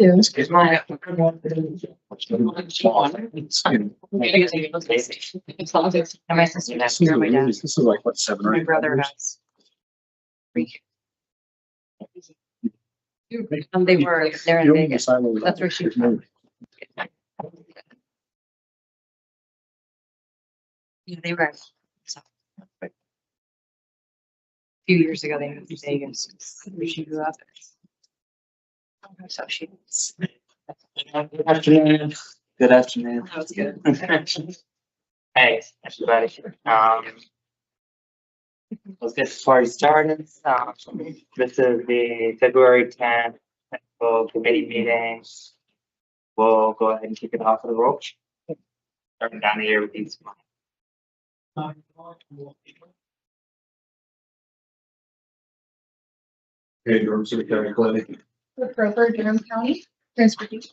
It's my. And my sister has two, my dad, This is like what, 7 or my 8 brother years? has three. They're in You don't Vegas. decide what we That's where like. she's from. Yeah, they were. So, a few years ago, they moved to Vegas, where she grew up. So she was. Good afternoon. Good afternoon. That was good. Hey, everybody. Let's get the party started. This is the February 10th full committee meeting. We'll go ahead and kick it off with a roll. Starting down the year with these. Okay, Durham City County Clinic. Brooke Roper, Durham County, Transportation.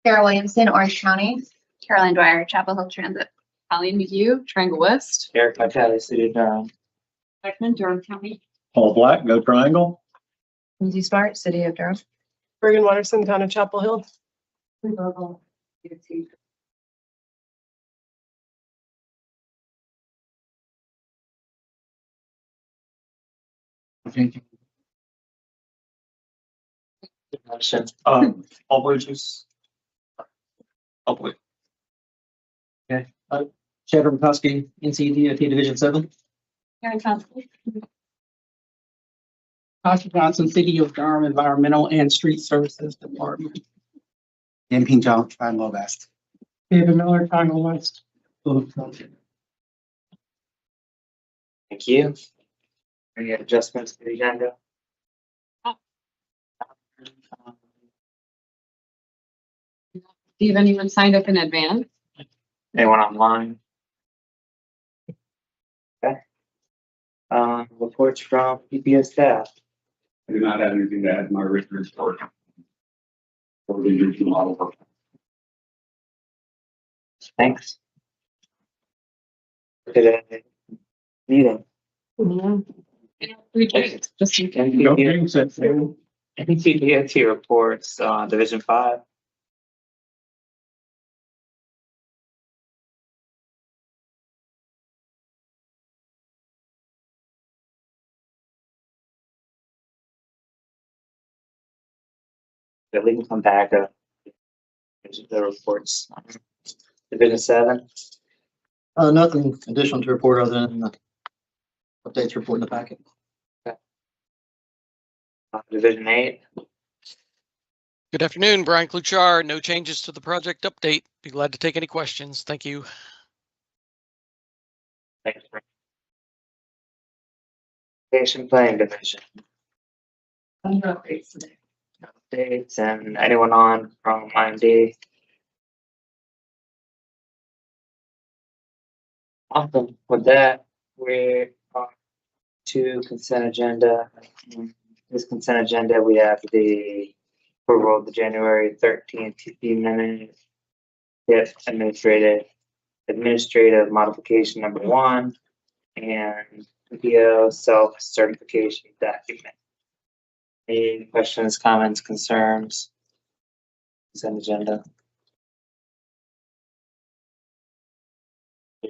Sarah Williamson, Orange County. Caroline Dwyer, Chapel Hill Transit. Colleen McHugh, Triangle West. Eric Vitale, City of Durham. Beckman, Durham County. Paul Black, Go Triangle. Lindsay Smart, City of Durham. Bergen Watterson, Town of Chapel Hill. All bridges. Public. Okay, Chad Rubkowski, NCDOT Division 7. Karen Thompson. Tasha Johnson, City of Durham Environmental and Street Services Department. Dan Pinchot, Triangle West. David Miller, Triangle West. Thank you. Any adjustments to the agenda? Do you have anyone signed up in advance? Anyone online? Okay. Reports from PPO staff. I do not have anything to add to my written report. For the year model. Thanks. Today meeting. Just Go James, that's it. NCDOT reports, Division 5. We can come back to the reports. Division 7. Nothing additional to report other than the updates report in the packet. Division 8. Good afternoon, Brian Kluchar. No changes to the project update. Be glad to take any questions. Thank you. Thanks. Station Planning Division. Updates and anyone on from IMD? Awesome. With that, we're on to consent agenda. This consent agenda, we have the approval of the January 13th TP minutes. Yes, administrative modification number 1 and TPO self-certification document. Any questions, comments, concerns? Consent agenda.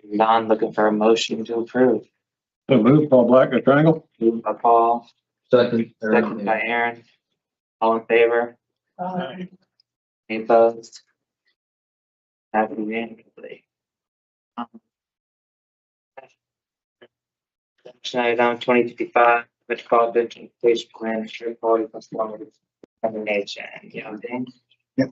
Not looking for a motion to approve. So move, Paul Black, Go Triangle. Moved by Paul, Second. second by Aaron. All in favor? Any opposed? Have it unanimously. Action item 2055, Metropolitan Transportation Plan, Air Quality Conformity Determination. Yeah, Dan? Yep.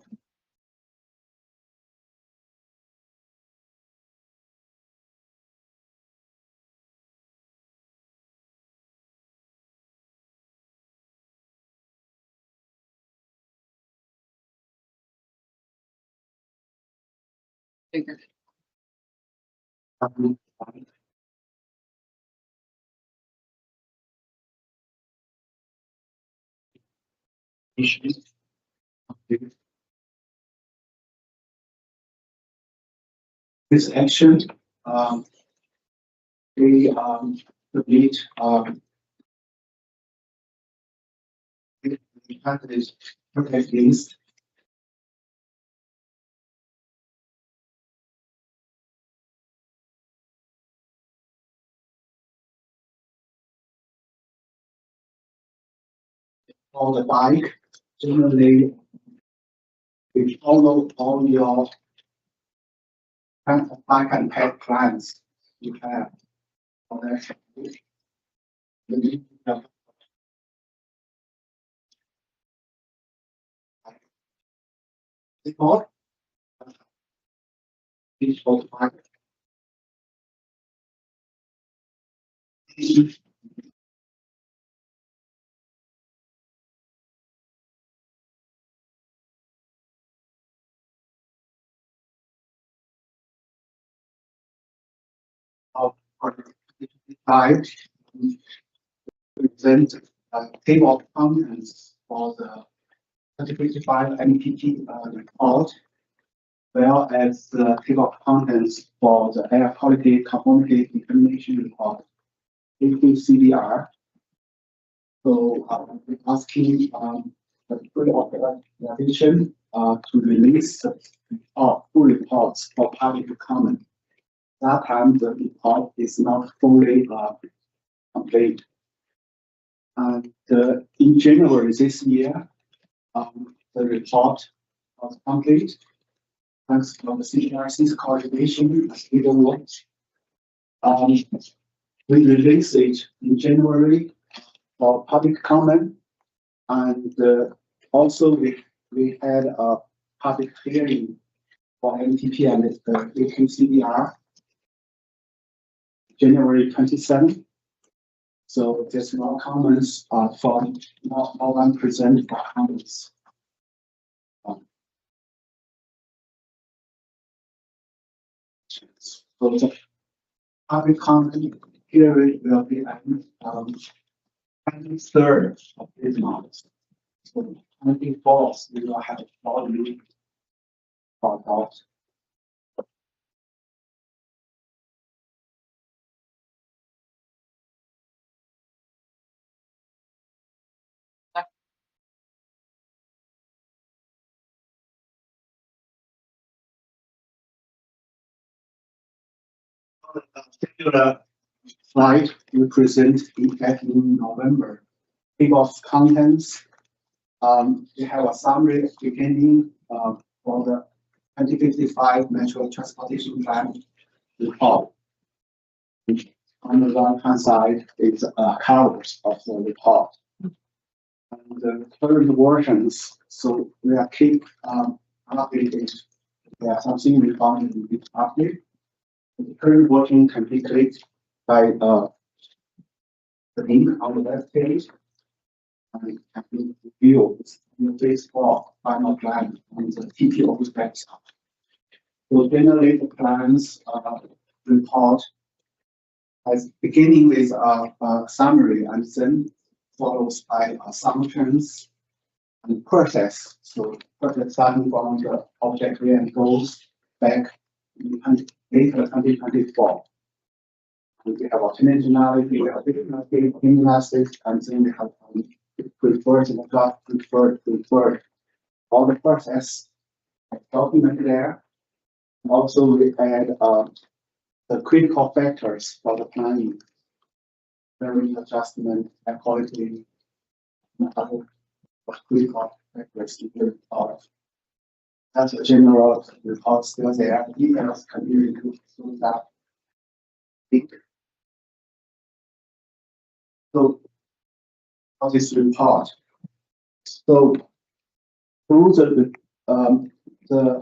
This action, we need the package project list. On the bike, generally, we follow all your bike and pet plans you have. On that. Report. Each of the bike. Of five present table of contents for the 2025 MPT report, well as the table of contents for the air quality conformity determination report, AQCDR. So we're asking the pre-authorization to release the full reports for public comment. That time the report is not fully complete. And in January this year, the report was complete. Thanks to the CRC's coordination and legal work. We released it in January for public comment, and also we had a public hearing for MTP and the AQCDR January 27th. So there's no comments from no one present for comments. So the public comment period will be at 23rd of this month. So 24th, we will have a short meeting about. Particular slide we present in November. Table of contents. We have a summary beginning for the 2055 Metro Transportation Plan report. On the right-hand side is covers of the report. And the current versions, so we are keep updating. There are something we found in the update. The current version can be clicked by the link on the web page, and it can be viewed in the phase 4 final plan on the TPO website. So generally, the plans report as beginning with a summary and then follows by assumptions and process. So process starting from the object and goes back in later 2024. And we have alternative, we have analysis, and then we have preferred and got preferred. All the process document there. Also, we add the critical factors for the planning, bearing adjustment, air quality, and other critical factors to be part of. That's a general report still there. Details can be included through that. So, for this report, so through the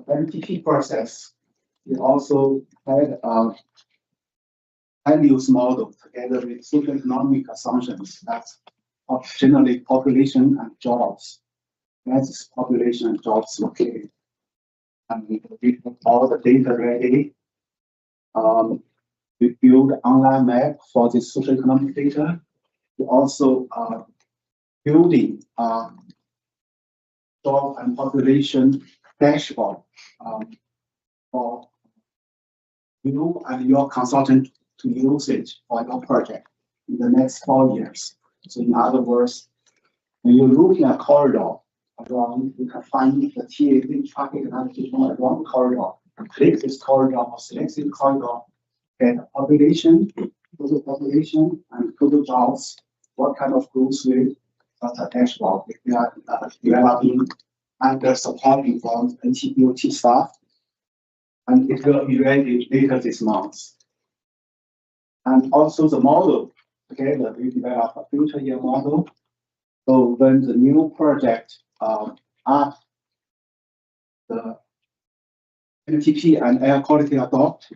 MTP process, we also had land use model together with socioeconomic assumptions that's generally population and jobs. That's population and jobs located. And we have all the data ready. We build online map for the socioeconomic data. We also building job and population dashboard for you and your consultant to use it for your project in the next 4 years. So in other words, when you're looking at corridor, around, you can find the TAV traffic analysis around the corridor. Click this corridor or select this corridor, get population, total population, and total jobs, what kind of growth rate, that's a dashboard if we are developing and supporting from NTPOT staff. And it will be ready later this month. And also the model, together we develop a future year model. So when the new project are the NTP and air quality adopt,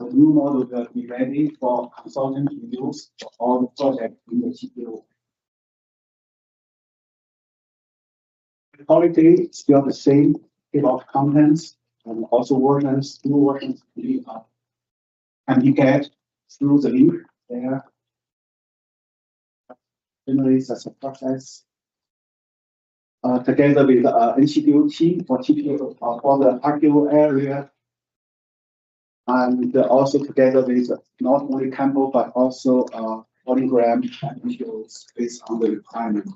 the new model will be ready for consultant use for all the projects in the TPO. The quality is still the same, table of contents, and also versions, new versions can be get through the link there. Generally, that's a process. Together with NCDOT for TPO for the RTO area, and also together with not only Campbell but also polygram materials based on the requirement.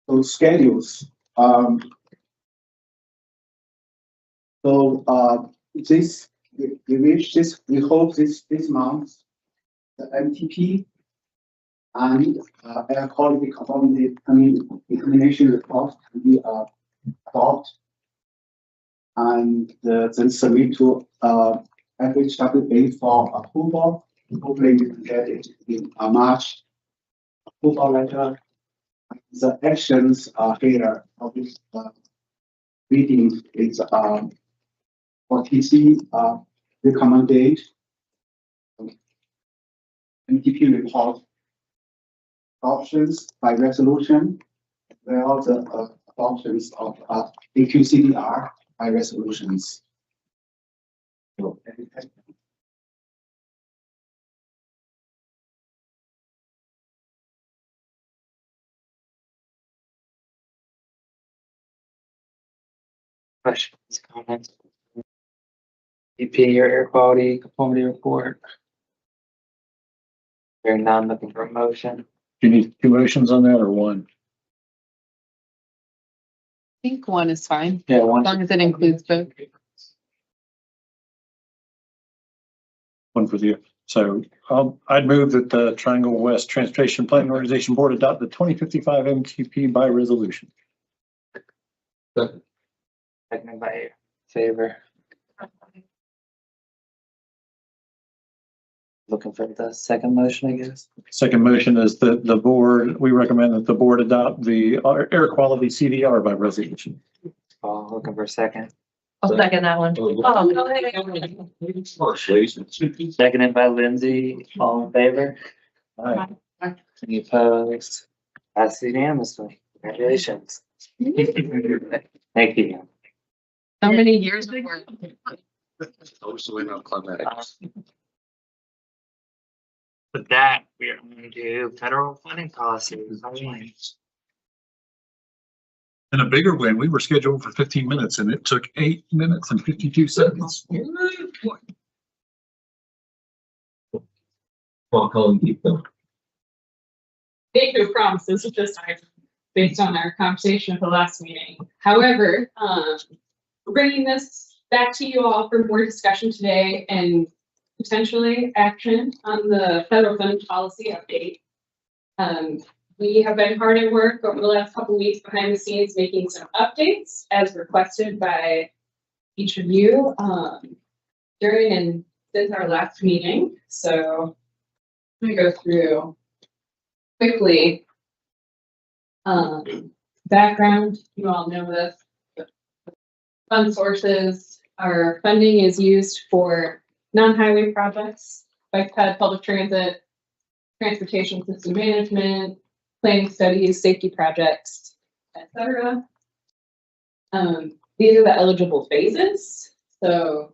So schedules. This we hope this month the MTP and air quality conformity determination report to be adopted and then submit to FHWA for approval. Hopefully we can get it in March approval letter. The actions are here of this reading is for TC recommended MTP report options by resolution, where all the options of AQCDR by resolutions. Questions, comments? TP, your air quality conformity report. Hearing none, looking for a motion. Do you need two motions on that or one? I think one is fine, Yeah, as one. long as it includes both. One for the, so I'd move that the Triangle West Transportation Planning Organization Board adopt the 2055 MTP by resolution. Second by favor. Looking for the second motion, I guess. Second motion is that the board, we recommend that the board adopt the air quality CDR by resolution. Looking for a second. I'll second that one. Seconded by Lindsay, all in favor? Aye. Any opposed? Passed unanimously. Congratulations. Thank you. So many years of work. With that, we are going to do federal funding policy. And a bigger win, we were scheduled for 15 minutes and it took 8 minutes and 52 seconds. Make no promises at this time, based on our conversation at the last meeting. However, we're bringing this back to you all for more discussion today and potentially action on the federal funding policy update. We have been hard at work over the last couple of weeks behind the scenes, making some updates as requested by each of you during and since our last meeting. So I'm going to go through quickly. Background, you all know this. Fund sources, our funding is used for non-highway projects, bike ped, public transit, transportation system management, planning studies, safety projects, etc. These are the eligible phases. So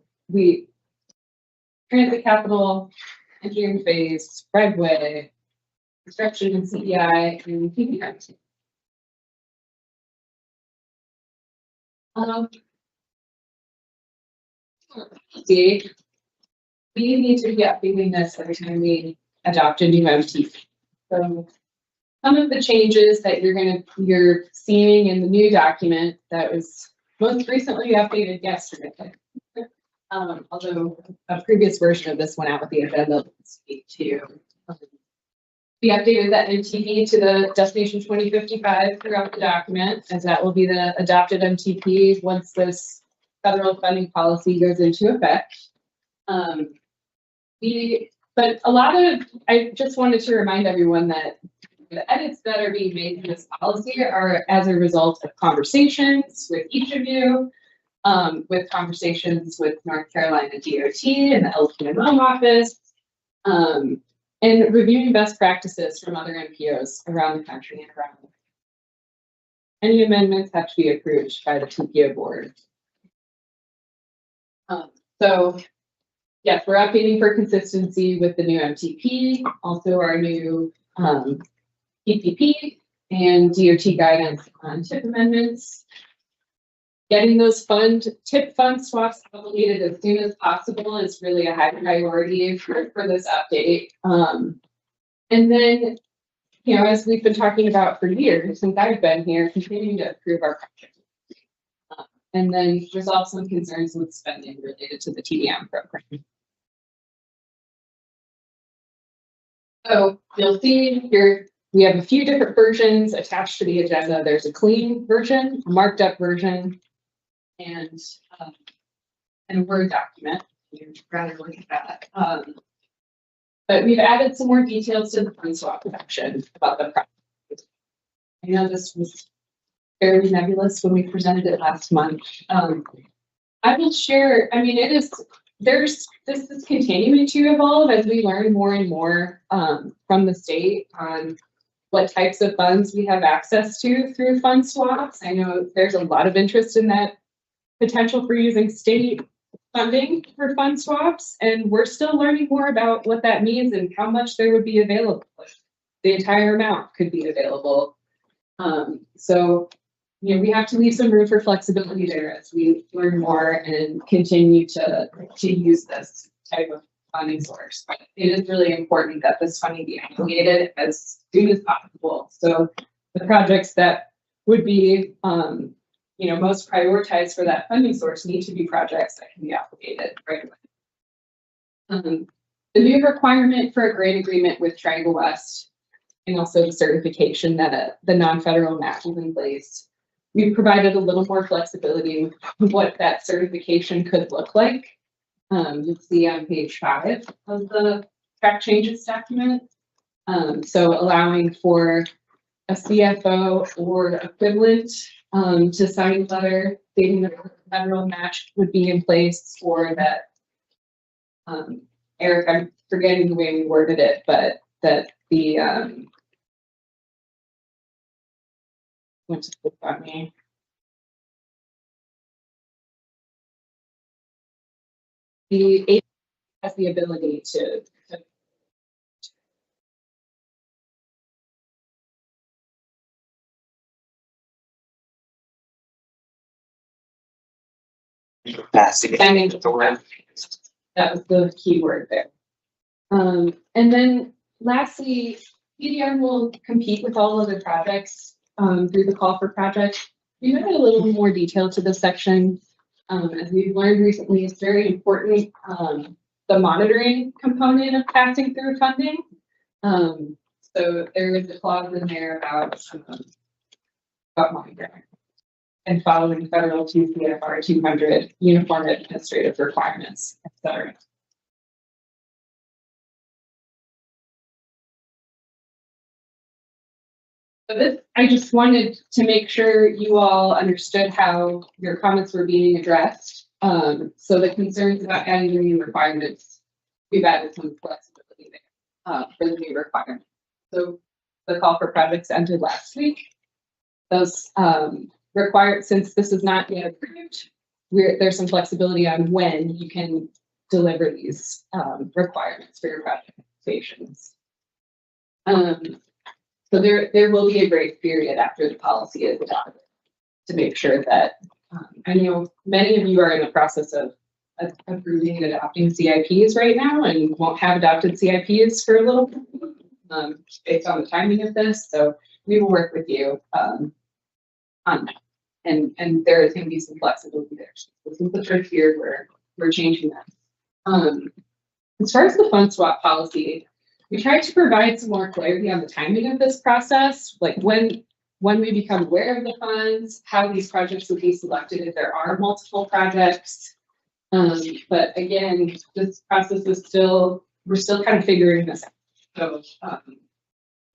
transit capital, engineering phase, right-of-way, construction and CEI, and TPO. See, we need to be updating this every time we adopt a new MT. So some of the changes that you're seeing in the new document that was most recently updated yesterday. Although a previous version of this went out with the agenda to speak to. We updated that MTP to the destination 2055 throughout the document, as that will be the adopted MTP once this federal funding policy goes into effect. But a lot of, I just wanted to remind everyone that the edits that are being made to this policy are as a result of conversations with each of you, with conversations with North Carolina DOT and the LPMO office, and reviewing best practices from other NPOs around the country and around the world. Any amendments have to be approved by the TPO board. So yes, we're updating for consistency with the new MTP, also our new PPP and DOT guidance on TIP amendments. Getting those TIP fund swaps completed as soon as possible is really a high priority for this update. And then, you know, as we've been talking about for years since I've been here, continuing to improve our project. And then resolve some concerns with spending related to the TDM program. So you'll see here, we have a few different versions attached to the agenda. There's a clean version, a marked up version, and a Word document. You'd rather look at that. But we've added some more details to the fund swap section about the project. I know this was fairly nebulous when we presented it last month. I will share, I mean, this is continuing to evolve as we learn more and more from the state on what types of funds we have access to through fund swaps. I know there's a lot of interest in that potential for using state funding for fund swaps, and we're still learning more about what that means and how much there would be available. The entire amount could be available. So, you know, we have to leave some room for flexibility there as we learn more and continue to use this type of funding source. But it is really important that this funding be allocated as soon as possible. So the projects that would be you know, most prioritized for that funding source need to be projects that can be allocated right away. The new requirement for a grant agreement with Triangle West, and also the certification that the non-federal match is in place. We've provided a little more flexibility with what that certification could look like. You'll see on page 5 of the track changes document. So allowing for a CFO or equivalent to sign a letter stating that the federal match would be in place, or that, Eric, I'm forgetting the way we worded it, but that the, went to click on me. The agency has the ability to signing the program. That was the key word there. And then lastly, PDM will compete with all other projects through the call for projects. We added a little more detail to this section. As we've learned recently, it's very important, the monitoring component of passing through funding. So there is a clause in there about monitoring and following federal 2 CFR 200 uniform administrative requirements, etc. So this, I just wanted to make sure you all understood how your comments were being addressed. So the concerns about adding the new requirements, we've added some flexibility there for the new requirement. So the call for projects ended last week. Those required, since this is not yet approved, there's some flexibility on when you can deliver these requirements for your project applications. So there will be a grace period after the policy is adopted to make sure that, I know many of you are in the process of approving and adopting CIPs right now and won't have adopted CIPs for a little bit. based on the timing of this. So we will work with you, on that. And there is gonna be some flexibility there. This is the first year where we're changing that. As far as the fund swap policy, we tried to provide some more clarity on the timing of this process, like when we become aware of the funds, how these projects would be selected if there are multiple projects. But again, this process is we're still kind of figuring this out. So,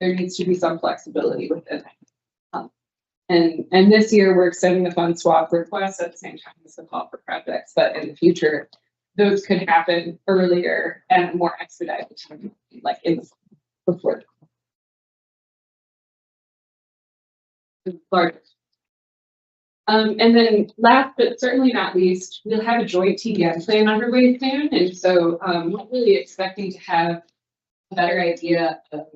there needs to be some flexibility within it. And this year we're extending the fund swap request at the same time as the call for projects, but in the future, those could happen earlier and more expedited, like before. Larger. And then last but certainly not least, we'll have a joint TDM plan underway soon. And so we're really expecting to have a better idea of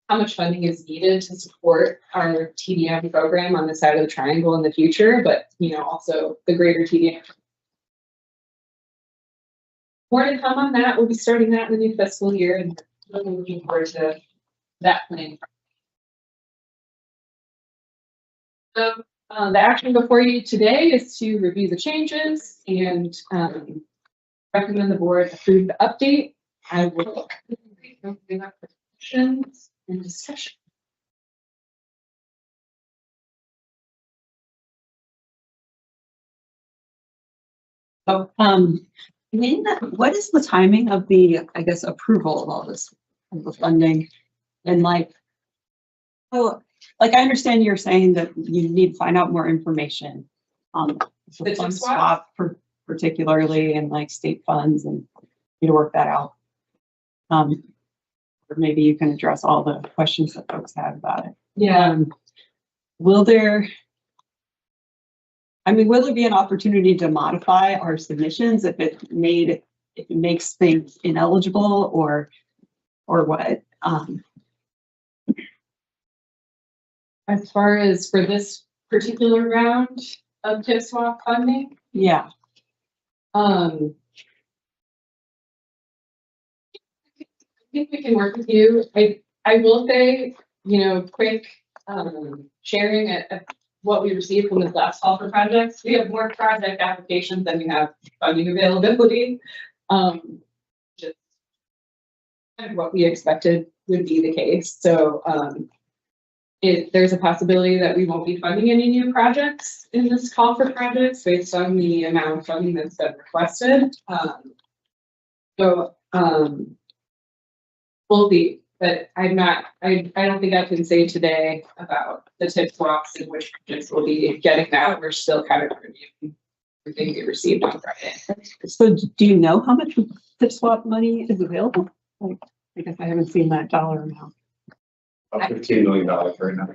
how much funding is needed to support our TDM program on the side of the triangle in the future, but also the greater TDM. More to come on that. We'll be starting that in the new fiscal year, and really looking forward to that plan. So the action before you today is to review the changes and recommend the board approve the update. I will bring up questions and discussion. So, what is the timing of the, I guess, approval of all this, of the funding? And like, oh, like I understand you're saying that you need to find out more information on the fund swap, particularly in like state funds, and you to work that out. Or maybe you can address all the questions that folks have about it. Yeah. Will there be an opportunity to modify our submissions if it makes things ineligible or what? As far as for this particular round of TIF swap funding, Yeah. I think we can work with you. I will say, quick sharing at what we received from this last call for projects. We have more project applications than we have funding availability. Just kind of what we expected would be the case. So there's a possibility that we won't be funding any new projects in this call for projects based on the amount of funding that's been requested. We'll see, but I don't think I can say today about the TIF swaps and which projects will be getting that. We're still kind of reviewing everything we received on Friday. So do you know how much TIF swap money is available? Like, I guess I haven't seen that dollar amount. About $15 million right now.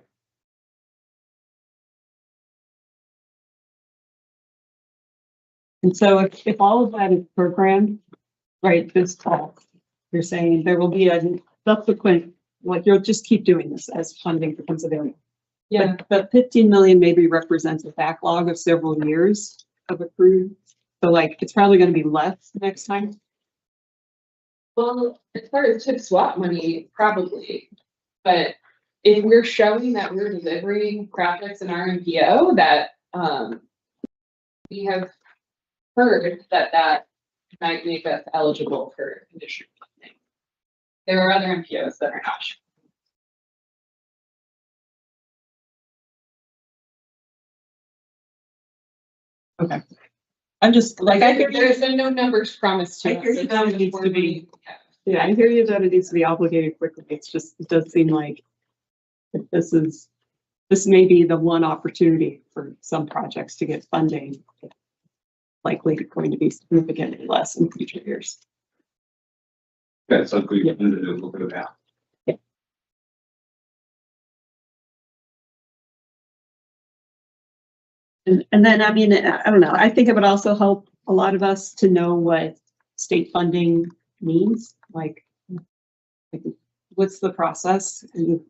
And so if all of that is programmed, right, this fall, you're saying there will be a subsequent, like you'll just keep doing this as funding becomes available. Yeah. But 15 million maybe represents a backlog of several years of accrued. So like, it's probably going to be less next time. Well, as far as TIF swap money, probably, but if we're showing that we're delivering projects in our MPO that we have heard that might make us eligible for additional funding. There are other MPOs that are not. Okay. I'm just like, I hear There's been no numbers promised to I us. hear you that it needs to be. Yeah, I hear you that it needs to be obligated quickly. It's just, it does seem like this may be the one opportunity for some projects to get funding. Likely going to be significantly less in future years. That's something we can do a little bit about. Yeah. And then, I mean, I don't know, I think it would also help a lot of us to know what state funding means, like what's the process and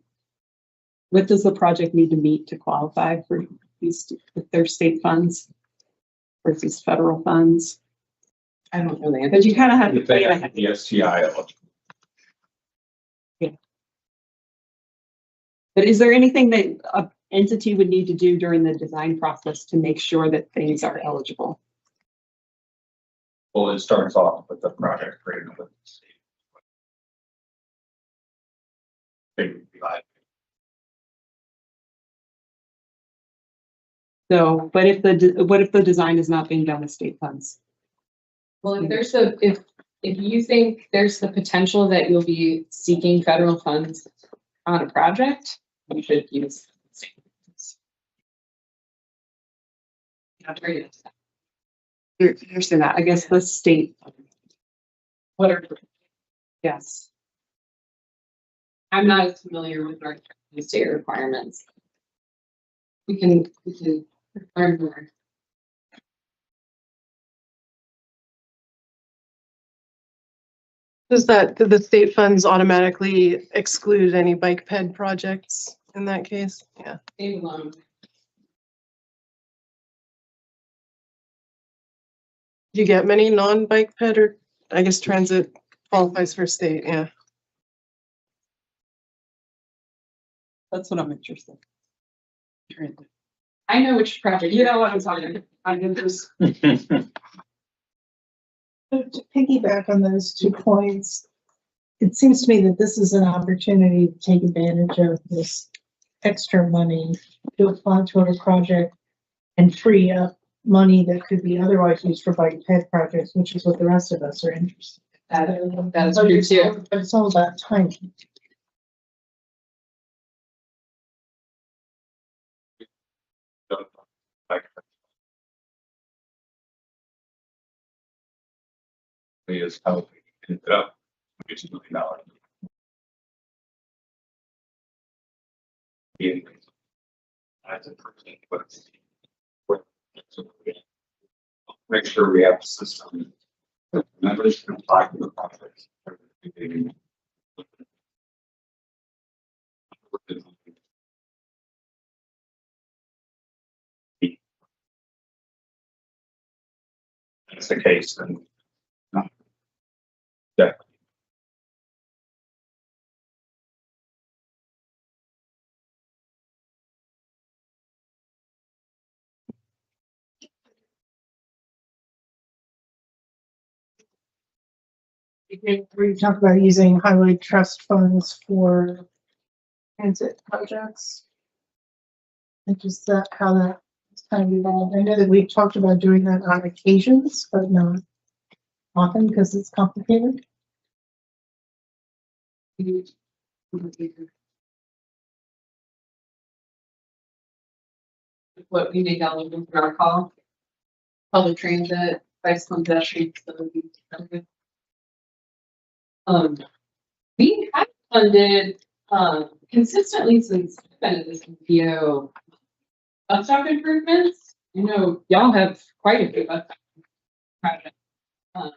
what does the project need to meet to qualify for these, if their state funds versus federal funds. I don't know the answer. Because you kind of have to If they plan have ahead. the STI eligible. Yeah. But is there anything that a entity would need to do during the design process to make sure that things are eligible? Well, it starts off with the project agreement with the state. They would be like, So, but if what if the design is not being done with state funds? Well, if you think there's the potential that you'll be seeking federal funds on a project, you should use state funds. Not very good. Here's that. I guess the state. What are, Yes. I'm not as familiar with our state requirements. We can learn more. Does do the state funds automatically exclude any bike ped projects in that case? Yeah. State alone. Do you get many non-bike ped, or I guess transit qualifies for state, yeah. That's what I'm interested in. I know which project. You know what I'm talking about. I can just. To piggyback on those 2 points, it seems to me that this is an opportunity to take advantage of this extra money to apply to a project and free up money that could be otherwise used for bike ped projects, which is what the rest of us are interested in. That is true too. But it's all about timing. is how we ended up with $2 million. As a person, but make sure we have a system that members can apply for the projects. That's the case, then. Yeah. We talked about using highway trust funds for transit projects. And just that, how that kind of evolved. I know that we've talked about doing that on occasions, but not often because it's complicated. What we make eligible for our call. Public transit, bicycle and pedestrian facilities. We have funded, consistently since I've been at this TPO, bus stop improvements. You know, y'all have quite a few bus stop projects. I've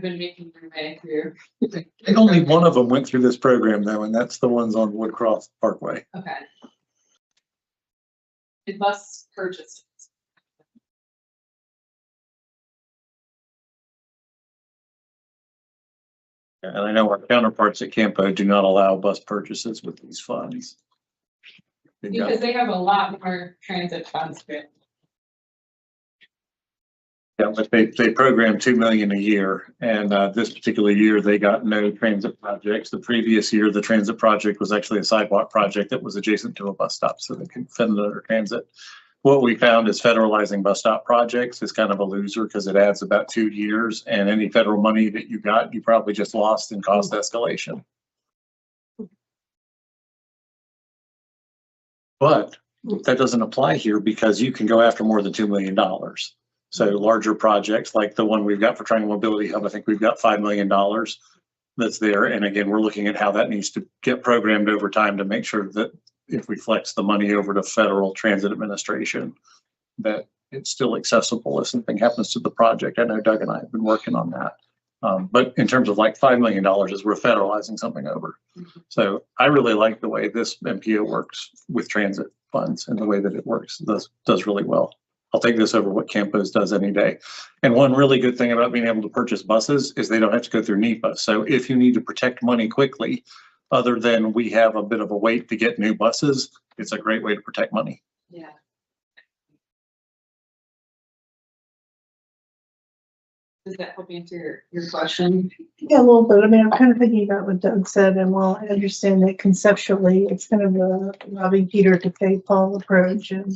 been making my way through. I think only one of them went through this program though, and that's the ones on Woodcroft Parkway. Okay. The bus purchases. And I know our counterparts at Campo do not allow bus purchases with these funds. Because they have a lot more transit funds. Yeah, but they program 2 million a year, and this particular year they got no transit projects. The previous year, the transit project was actually a sidewalk project that was adjacent to a bus stop, so they could fit it under transit. What we found is federalizing bus stop projects is kind of a loser because it adds about 2 years, and any federal money that you got, you probably just lost in cost escalation. But that doesn't apply here because you can go after more than $2 million. So larger projects like the one we've got for Triangle Mobility Hub, I think we've got $5 million that's there. And again, we're looking at how that needs to get programmed over time to make sure that if we flex the money over to Federal Transit Administration, that it's still accessible if something happens to the project. I know Doug and I have been working on that. But in terms of like $5 million is we're federalizing something over. So I really like the way this MPO works with transit funds, and the way that it works does really well. I'll take this over what Campos does any day. And one really good thing about being able to purchase buses is they don't have to go through NEPA. So if you need to protect money quickly, other than we have a bit of a wait to get new buses, it's a great way to protect money. Yeah. Does that help answer your question? Yeah, a little bit. I mean, I'm kind of thinking about what Doug said, and while I understand that conceptually, it's kind of a robbing Peter to pay Paul approach, and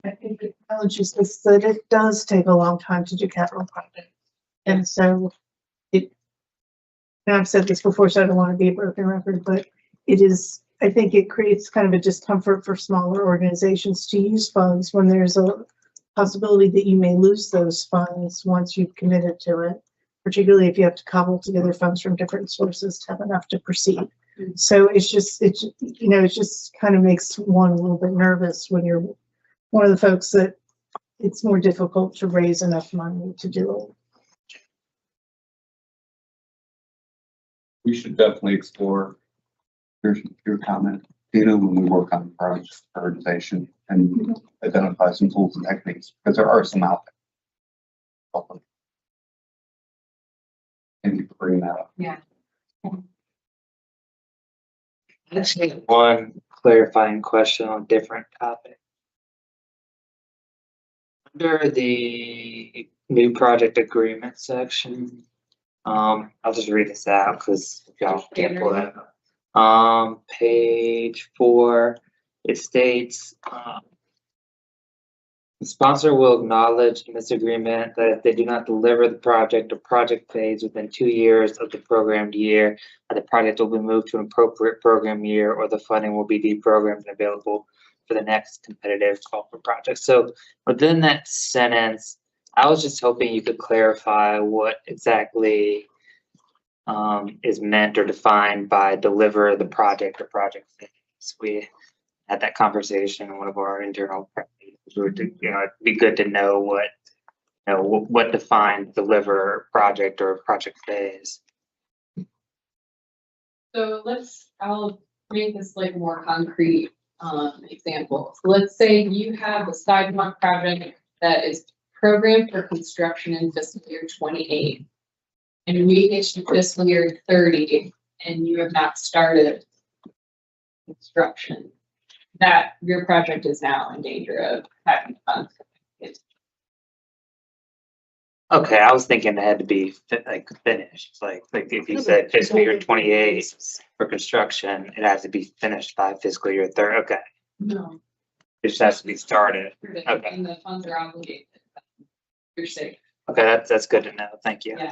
I think the challenge is this, that it does take a long time to do capital projects. And so and I've said this before, so I don't want to be a broken record, but it is, I think it creates kind of a discomfort for smaller organizations to use funds when there's a possibility that you may lose those funds once you've committed to it, particularly if you have to cobble together funds from different sources to have enough to proceed. So it's just kind of makes one a little bit nervous when you're one of the folks that it's more difficult to raise enough money to do it. We should definitely explore your comment, Tina, when we work on project prioritization and identify some tools and techniques, because there are some out there. Thank you for bringing that up. Yeah. Actually, one clarifying question on a different topic. Under the new project agreement section, I'll just read this out because y'all can't pull that up. Page 4, it states, the sponsor will acknowledge in this agreement that if they do not deliver the project or project phase within 2 years of the programmed year, the project will be moved to an appropriate program year, or the funding will be deprogrammed and available for the next competitive call for project. So within that sentence, I was just hoping you could clarify what exactly is meant or defined by deliver the project or project phase. We had that conversation in one of our internal prep meetings. It'd be good to know what defines deliver project or project phase. So I'll make this like more concrete example. So let's say you have a sidewalk project that is programmed for construction in fiscal year 28. And we get to fiscal year 30 and you have not started construction. That your project is now in danger of having funds. Okay, I was thinking it had to be finished. Like if you said fiscal year 28 for construction, it has to be finished by fiscal year 30. Okay, No. it just has to be started. Okay. And the funds are obligated. You're safe. Okay, that's good to know. Thank you. Yeah.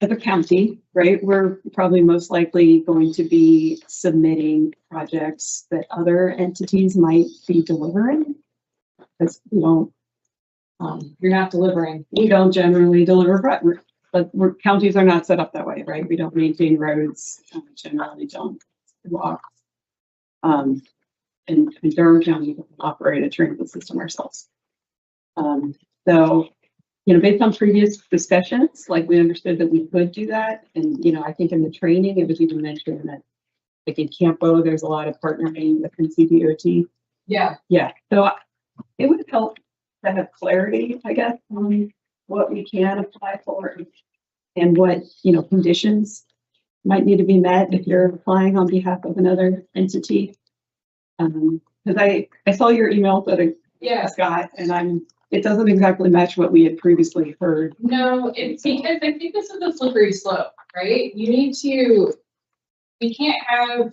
As a county, right, we're probably most likely going to be submitting projects that other entities might be delivering. Because we don't, You're not delivering. we don't generally deliver, but counties are not set up that way, right? We don't maintain roads, generally don't walk. In Durham County, we don't operate a transit system ourselves. So, based on previous discussions, like we understood that we could do that. And, I think in the training, it was even mentioned that like in Campo, there's a lot of partnering with NCDOT. Yeah. Yeah, so it would help to have clarity, I guess, on what we can apply for and what, conditions might need to be met if you're applying on behalf of another entity. Because I saw your email that Yeah. Scott, and it doesn't exactly match what we had previously heard. No, it's because I think this is a slippery slope, right? We can't have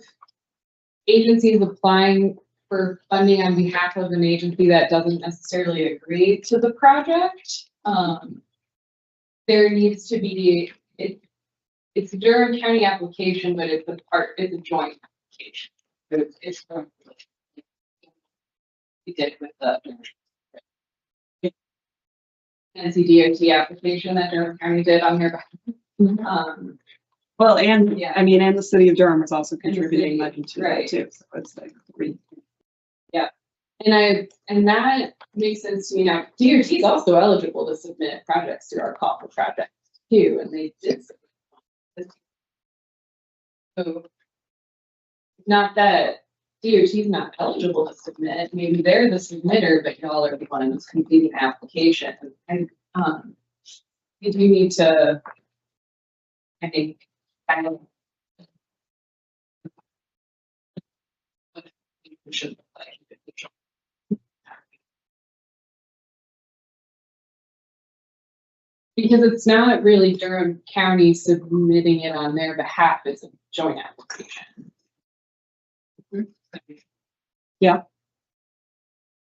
agencies applying for funding on behalf of an agency that doesn't necessarily agree to the project. There needs to be, it's a Durham County application, but it's a joint application. It's we did it with the NCDOT application that Durham County did on their behalf. Well, and Yeah. and the city of Durham is also And the contributing city, money to that right. too. So it's like three. And that makes sense to me now. DOT is also eligible to submit projects through our call for projects too, and they did. So not that DOT's not eligible to submit, maybe they're the submitter, but y'all are the one who's completing the application. And, you do need to, I think, kind of. Should like. Because it's not really Durham County submitting it on their behalf, it's a joint application.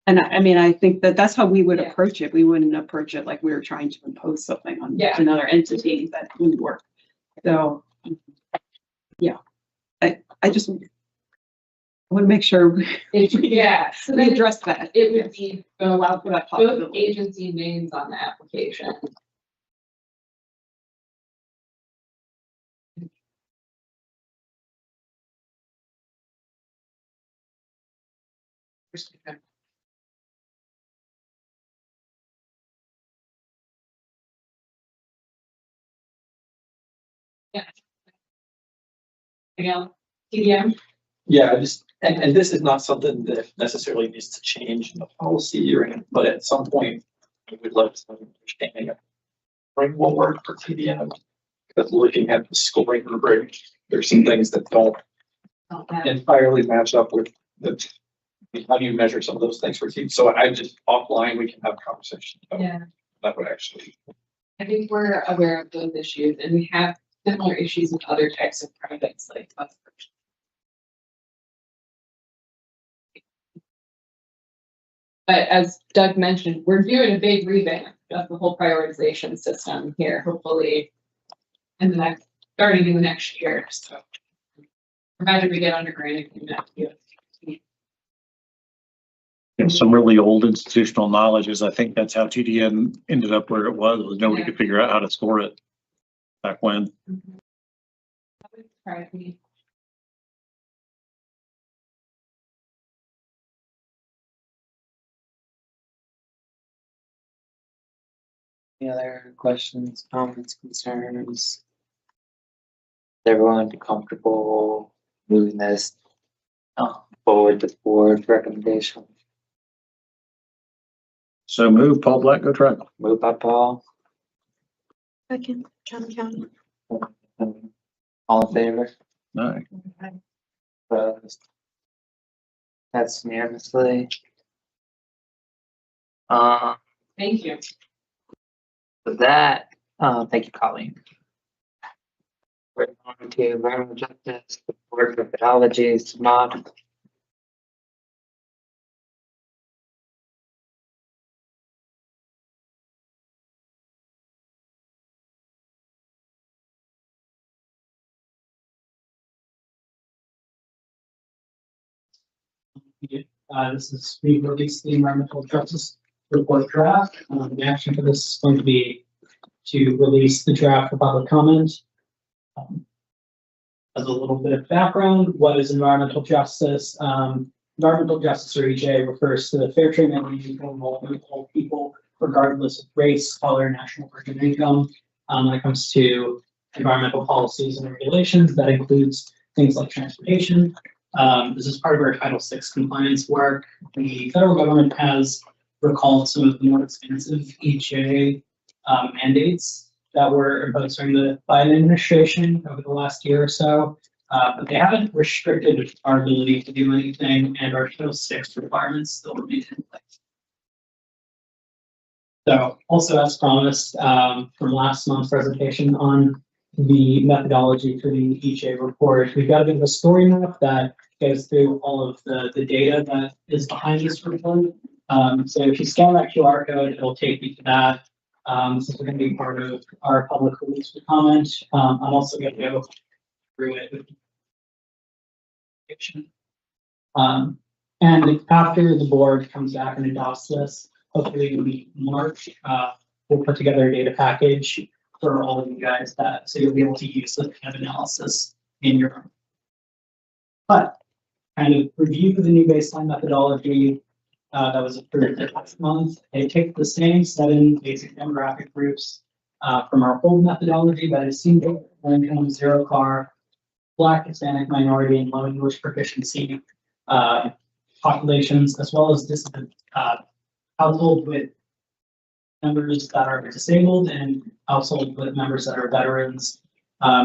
And I mean, I think that that's how we would Yeah. approach it. We wouldn't approach it like we were trying to impose something on Yeah. another entity. That wouldn't work. So, yeah, I just want to make sure Yeah, so we then address that. it would be allow for that both possibility. agency names on the application. Yeah. Again, TDM, Yeah, I just, and this is not something that necessarily needs to change in the policy or anything, but at some point, we would like some understanding of framework work for TDM. Because looking at the scoring rubric, there's some things that don't entirely match up with the, how do you measure some of those things for teams? So I just offline, we can have a conversation. about yeah, That would actually, I think we're aware of those issues and we have similar issues with other types of projects like bus purchase. But as Doug mentioned, we're doing a big revamp of the whole prioritization system here, hopefully in the next, starting in the next year, so. Imagine we get underground in that year. And some really old institutional knowledge is I think that's how TDM ended up where it was nobody Yeah. could figure out how to score it back when. That would surprise me. Any other questions, comments, concerns? Is everyone comfortable moving this forward to board recommendation? So move, Paul Black, go try. Moved by Paul, Second, John County. all in favor? No. Opposed? That's unanimously. Thank you. With that, thank you, Colleen. We're on to environmental justice, board methodologies, mod. This is, we released the environmental justice report draft. The action for this is going to be to release the draft for public comment. As a little bit of background, what is environmental justice? Environmental justice, or EJ, refers to the fair treatment and equal involvement of all people, regardless of race, color, national origin, income. When it comes to environmental policies and regulations, that includes things like transportation. This is part of our Title VI compliance work. The federal government has recalled some of the more expensive EJ mandates that were imposed during the Biden administration over the last year or so. But they haven't restricted our ability to do anything, and our Title VI requirements still remain in place. So also as promised, from last month's presentation on the methodology for the EJ report, we've got a bit of a story map that goes through all of the data that is behind this report. So if you scan that QR code, it'll take you to that. This is going to be part of our public release for comment. I'm also going to go through it. And after the board comes back and adopts this, hopefully in March, we'll put together a data package for all of you guys so you'll be able to use the kind of analysis in your own. But kind of review the new baseline methodology that was approved last month. It took the same 7 basic demographic groups from our old methodology that is single income, zero car, Black, Hispanic, minority, and low English proficiency, populations, as well as households with members that are disabled and households with members that are veterans.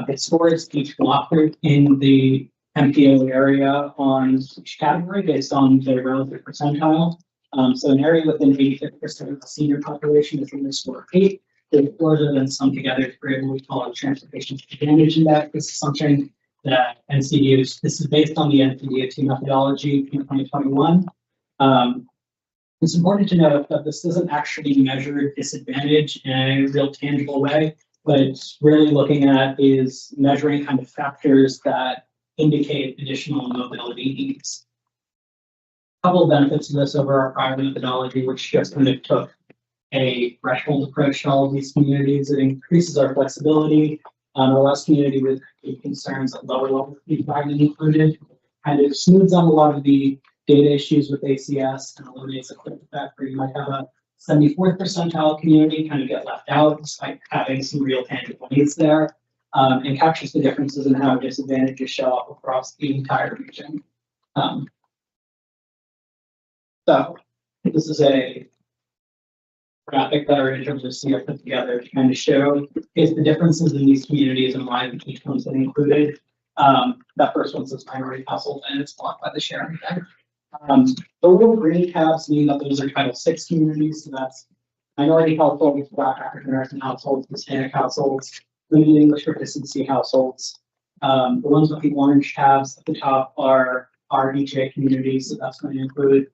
It scores each block group in the MPO area on each category based on their relative percentile. So an area within 85% of the senior population is in the score of 8. The scores are then summed together to create what we call a transportation advantage index. This is something that NCDOT, this is based on the NCDOT methodology in 2021. It's important to note that this doesn't actually measure disadvantage in a real tangible way, but it's really looking at is measuring kind of factors that indicate additional mobility needs. A couple of benefits of this over our prior methodology, which just kind of took a threshold approach to all of these communities. It increases our flexibility, allows community with concerns at lower level feedback included, kind of smooths out a lot of the data issues with ACS and eliminates a cliff effect where you might have a 74th percentile community kind of get left out despite having some real tangible needs there, and captures the differences in how disadvantages show up across the entire region. So this is a graphic that our interns have put together to kind of show is the differences in these communities and why each one's been included. That first one says minority household and it's blocked by the sharing thing. The little green tabs mean that those are Title VI communities, so that's minority households, Black African American households, Hispanic households, limited English proficiency households. The ones with the orange tabs at the top are RDJ communities, so that's going to include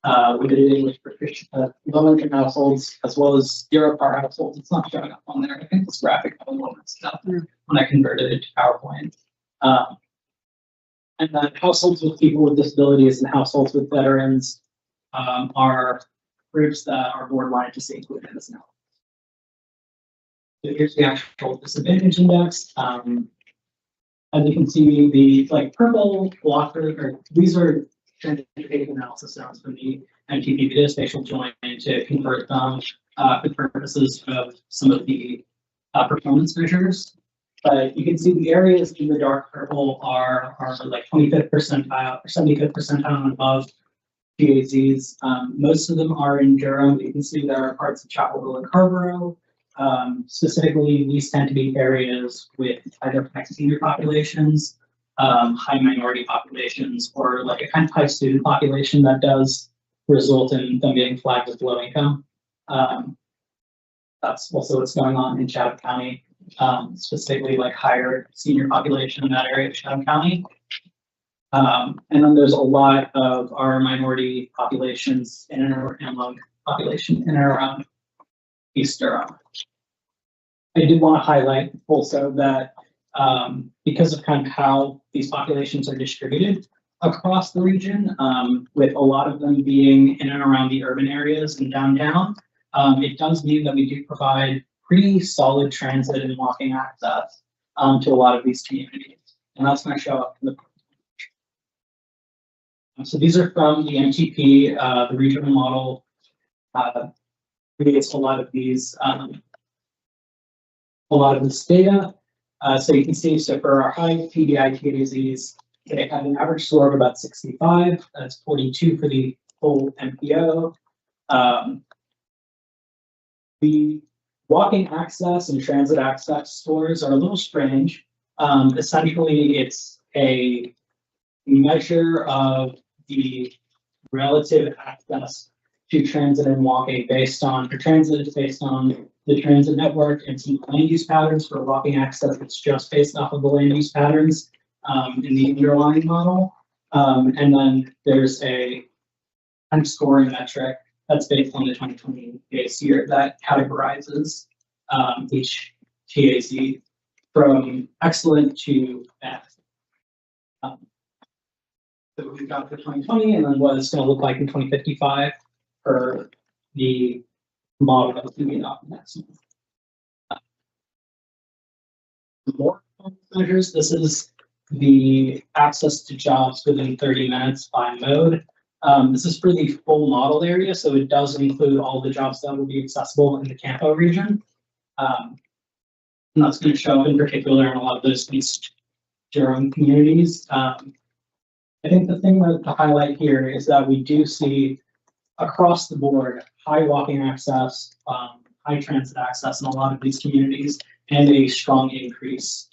limited English proficiency, low-income households, as well as zero-par households. It's not showing up on there. I think this graphic had a little bit of stuff when I converted it to PowerPoint. And then households with people with disabilities and households with veterans are groups that our board wanted to see included in this now. So here's the actual disadvantage index. As you can see, the purple blocker, or these are transportation analysis notes from the MTP did a spatial join to convert them for purposes of some of the performance measures. But you can see the areas in the dark purple are like 25th percentile or 75th percentile and above GAZs. Most of them are in Durham. You can see there are parts of Chapel Hill and Carrboro. Specifically, these tend to be areas with either high senior populations, high minority populations, or like a kind of high student population that does result in them being flagged as low income. That's also what's going on in Chatham County. Specifically like higher senior population in that area of Chatham County. And then there's a lot of our minority populations in and low population in and around East Durham. I did want to highlight also that because of kind of how these populations are distributed across the region, with a lot of them being in and around the urban areas and downtown, it does mean that we do provide pretty solid transit and walking access to a lot of these communities. And that's going to show up in the so these are from the MTP, the regional model creates a lot of these, a lot of this data. So you can see, so for our high TBI TAZs, they have an average score of about 65. That's 42 for the whole MPO. The walking access and transit access scores are a little strange. Essentially, it's a measure of the relative access to transit and walking based on, for transit, it's based on the transit network and some land use patterns. For walking access, it's just based off of the land use patterns in the underlying model. And then there's a kind of scoring metric that's based on the 2020 base year that categorizes each TAZ from excellent to F. So we've got for 2020 and then what it's going to look like in 2055 for the model that was going to be adopted next month. More measures. This is the access to jobs within 30 minutes by mode. This is for the full model area, so it does include all the jobs that will be accessible in the Campo region. And that's going to show up in particular in a lot of those East Durham communities. I think the thing to highlight here is that we do see across the board, high walking access, high transit access in a lot of these communities, and a strong increase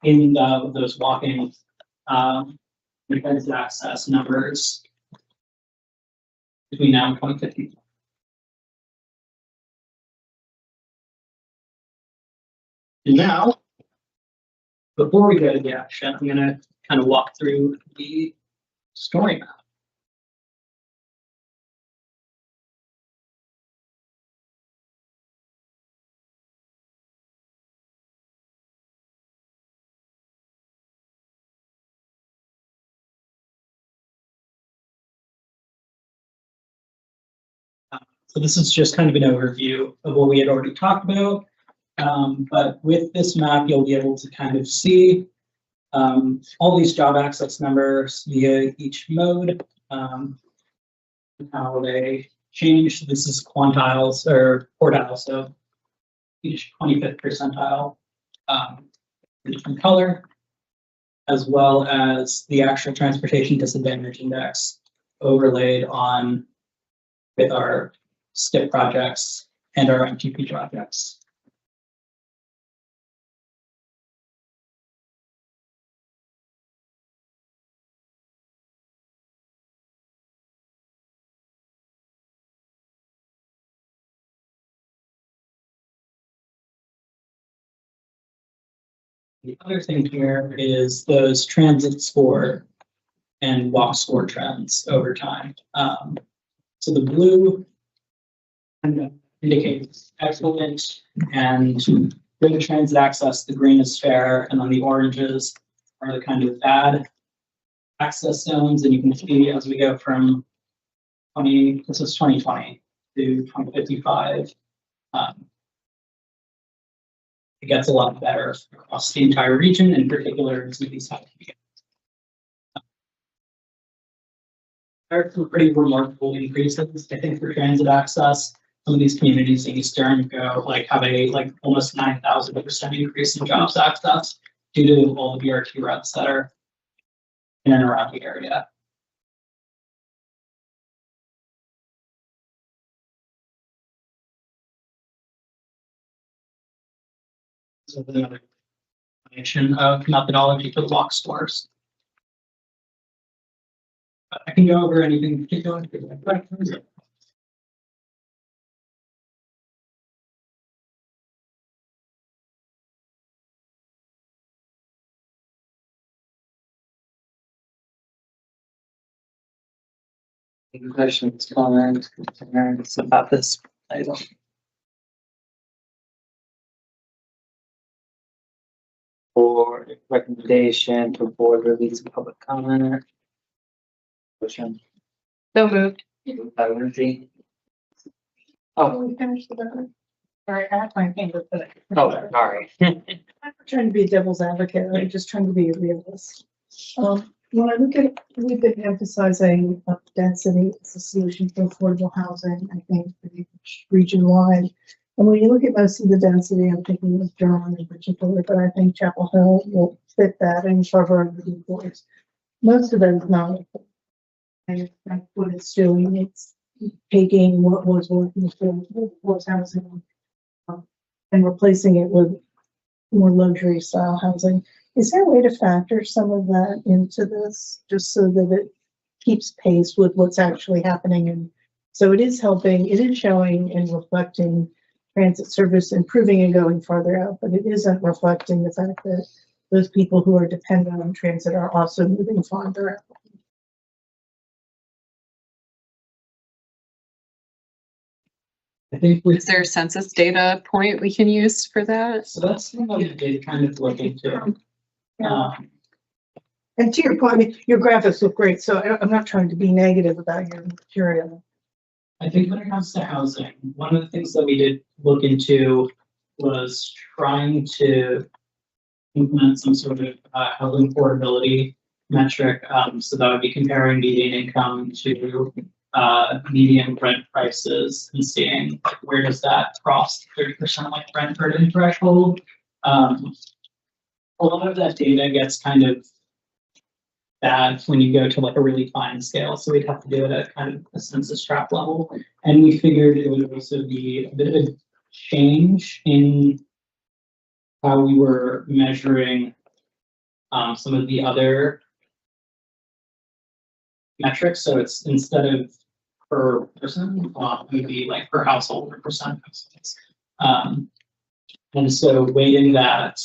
in those walking transit access numbers between now and 2050. And now, before we go to the action, I'm gonna kind of walk through the story map. So this is just kind of an overview of what we had already talked about. But with this map, you'll be able to kind of see all these job access numbers via each mode, how they change. This is quantiles or quartiles, so each 25th percentile in different color, as well as the actual transportation disadvantage index overlaid on with our STIP projects and our MTP projects. The other thing here is those transit score and walk score trends over time. So the blue kind of indicates excellent and good transit access, the green is fair, and then the oranges are the kind of bad access zones. And you can see as we go from 2020 to 2055, it gets a lot better across the entire region, in particular in some of these high communities. There are some pretty remarkable increases, I think, for transit access. Some of these communities in Eastern go have a almost 9,000% increase in jobs access due to all the BRT routes that are in and around the area. So another explanation of methodology for the walk scores. I can go over anything particular. Any questions, comments, concerns about this item? For recommendation for board release of public comment. Motion. So moved. Moved by Lindsay. Oh, we finished the burger. Sorry, I have my finger put it. Oh, sorry. I'm not trying to be a devil's advocate, I'm just trying to be a realist. When I look at, we've been emphasizing density as a solution for affordable housing, I think, region wide. And when you look at most of the density, I'm thinking of Durham in particular, but I think Chapel Hill will fit that and cover the decoys. Most of them is not. And that's what it's doing. It's taking what was working for workforce housing and replacing it with more luxury style housing. Is there a way to factor some of that into this, just so that it keeps pace with what's actually happening? And so it is helping, it is showing and reflecting transit service improving and going farther out, but it isn't reflecting the fact that those people who are dependent on transit are also moving farther out. I think Is there a census data point we can use for that? so that's something we did kind of look into. And to your point, I mean, your graphics look great, so I'm not trying to be negative about your material. I think when it comes to housing, one of the things that we did look into was trying to implement some sort of housing affordability metric. So that would be comparing median income to median rent prices and seeing where does that cross 30% rent burden threshold. A lot of that data gets kind of bad when you go to like a really fine scale. So we'd have to do it at kind of a census tract level. And we figured it would also be a bit of a change in how we were measuring some of the other metrics. So it's instead of per person, it would be like per household or percent of households. And so weighting that,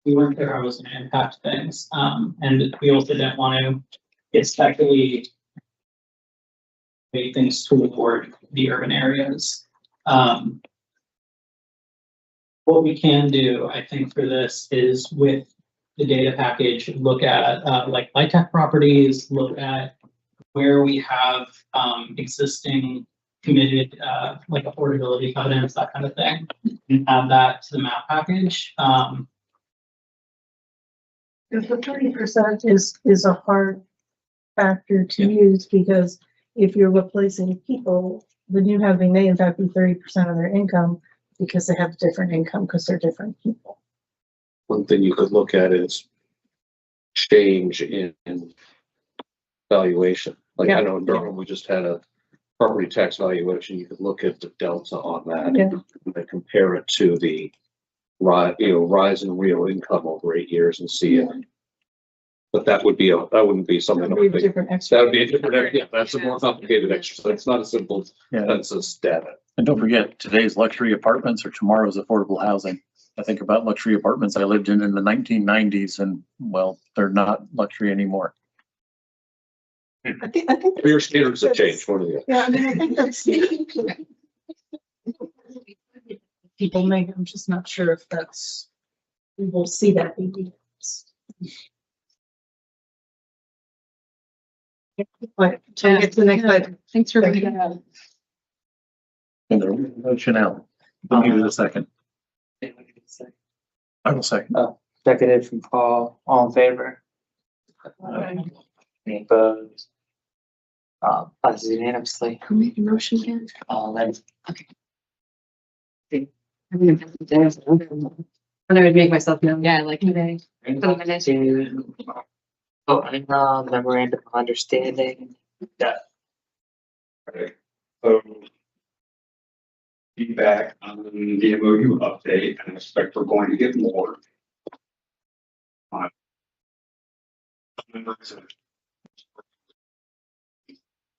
we weren't sure how it was going to impact things. And we also didn't want to especially weight things toward the urban areas. What we can do, I think, for this is with the data package, look at like light tech properties, look at where we have existing committed like affordability covenants, that kind of thing, and add that to the map package. If the 30% is a hard factor to use, because if you're replacing people, then you have, they may in fact be 30% of their income because they have different income because they're different people. One thing you could look at is change in valuation. Like I know in Durham, we just had a property tax valuation. You could look at the delta on that and then compare it to the rise in real income over 8 years and see it. But that wouldn't be something. That would be a different exercise. That would be a different, yeah, that's a more complicated exercise. It's not a simple census data. And don't forget, today's luxury apartments are tomorrow's affordable housing. I think about luxury apartments I lived in the 1990s, and well, they're not luxury anymore. I think Your standards have changed. What are they? Yeah, I mean, I think that's people make, I'm just not sure if that's, we will see that maybe. But to get to the next slide. Thanks for bringing that up. And the motion out. Don't need a second. I will second. Seconded from Paul, all in favor? Any opposed? Passes unanimously. Who made the motion again? Then Okay. I'm I would make myself known. Yeah, like today. memorandum of understanding. Right. So feedback on the MOU update, and I expect we're going to get more.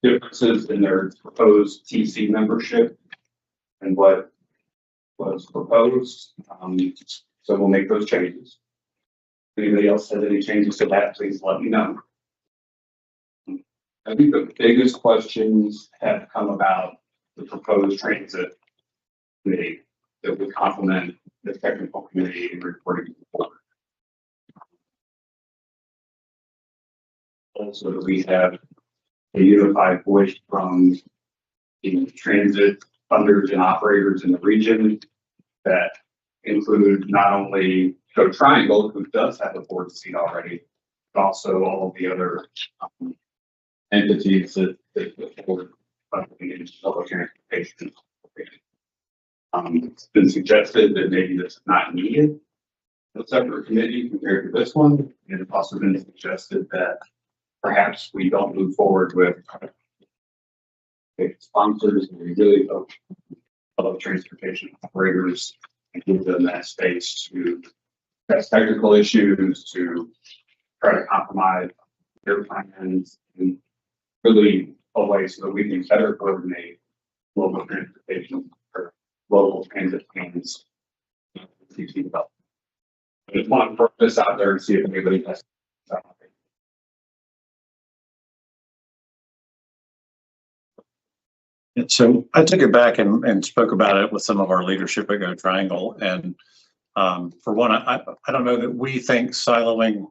Differences in their proposed TC membership and what was proposed. So we'll make those changes. If anybody else has any changes to that, please let me know. I think the biggest questions have come about the proposed transit committee that would complement the technical committee in reporting to the board. Also, that we have a unified voice from the transit funders and operators in the region that include not only Go Triangle, who does have a board seat already, but also all of the other entities that the board funding in public transportation. It's been suggested that maybe this is not needed, a separate committee compared to this one. And it's also been suggested that perhaps we don't move forward with sponsors and we really focus public transportation operators and give them that space to address technical issues, to try to compromise their plans, and really a way so that we can better coordinate local transportation or local transit plans. I just want to put this out there and see if anybody has. And so I took it back and spoke about it with some of our leadership at Go Triangle. And for one, I don't know that we think siloing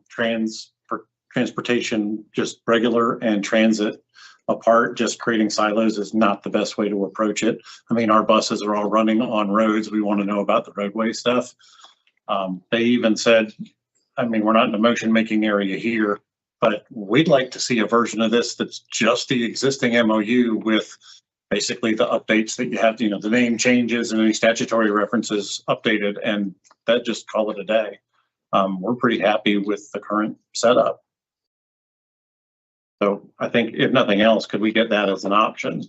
transportation just regular and transit apart, just creating silos is not the best way to approach it. I mean, our buses are all running on roads. We want to know about the roadway stuff. They even said, I mean, we're not in a motion making area here, but we'd like to see a version of this that's just the existing MOU with basically the updates that you have, you know, the name changes and any statutory references updated, and that just call it a day. We're pretty happy with the current setup. So I think if nothing else, could we get that as an option?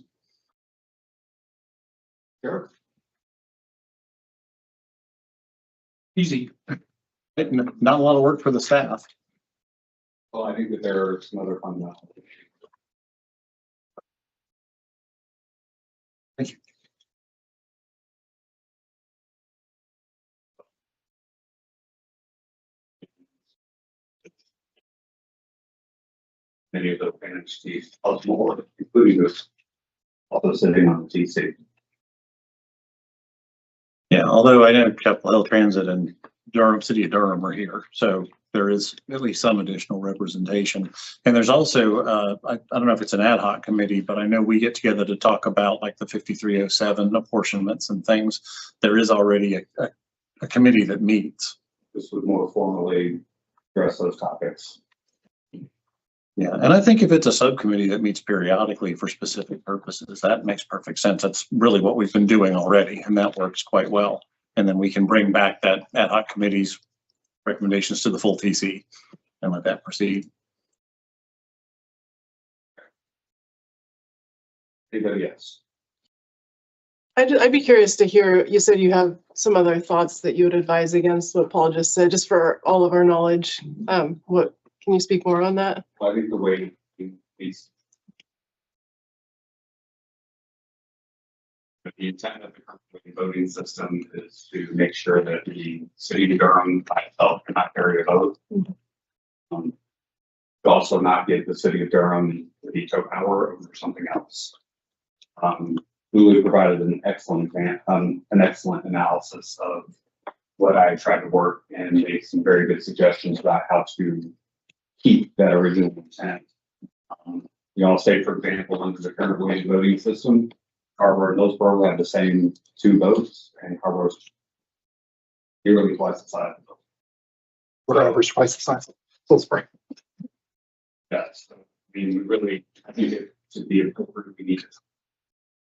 Sure. Easy. Not a lot of work for the staff. Well, I think that there are some other fundamental issues. Thank you. Many of the entities, more, including this, also sitting on the TC. Yeah, although I know Chapel Hill Transit and Durham, City of Durham are here, so there is at least some additional representation. And there's also, I don't know if it's an ad hoc committee, but I know we get together to talk about like the 5307 apportionments and things. There is already a committee that meets. This would more formally address those topics. Yeah, and I think if it's a subcommittee that meets periodically for specific purposes, that makes perfect sense. That's really what we've been doing already, and that works quite well. And then we can bring back that ad hoc committee's recommendations to the full TC and let that proceed. Anybody else? I'd be curious to hear, you said you have some other thoughts that you would advise against what Paul just said, just for all of our knowledge. What, can you speak more on that? Well, I think the way these. The intent of the current voting system is to make sure that the city of Durham by itself cannot carry a vote. To also not give the city of Durham the veto power over something else. Lulu provided an excellent analysis of what I tried to work and made some very good suggestions about how to keep that original intent. Y'all say, for example, under the current weighted voting system, Carver and Hillsborough have the same 2 votes, and Carver's nearly twice the size. Whatever's twice the size of Hillsborough. Yes, I mean, we really, I think it should be appropriate. We need to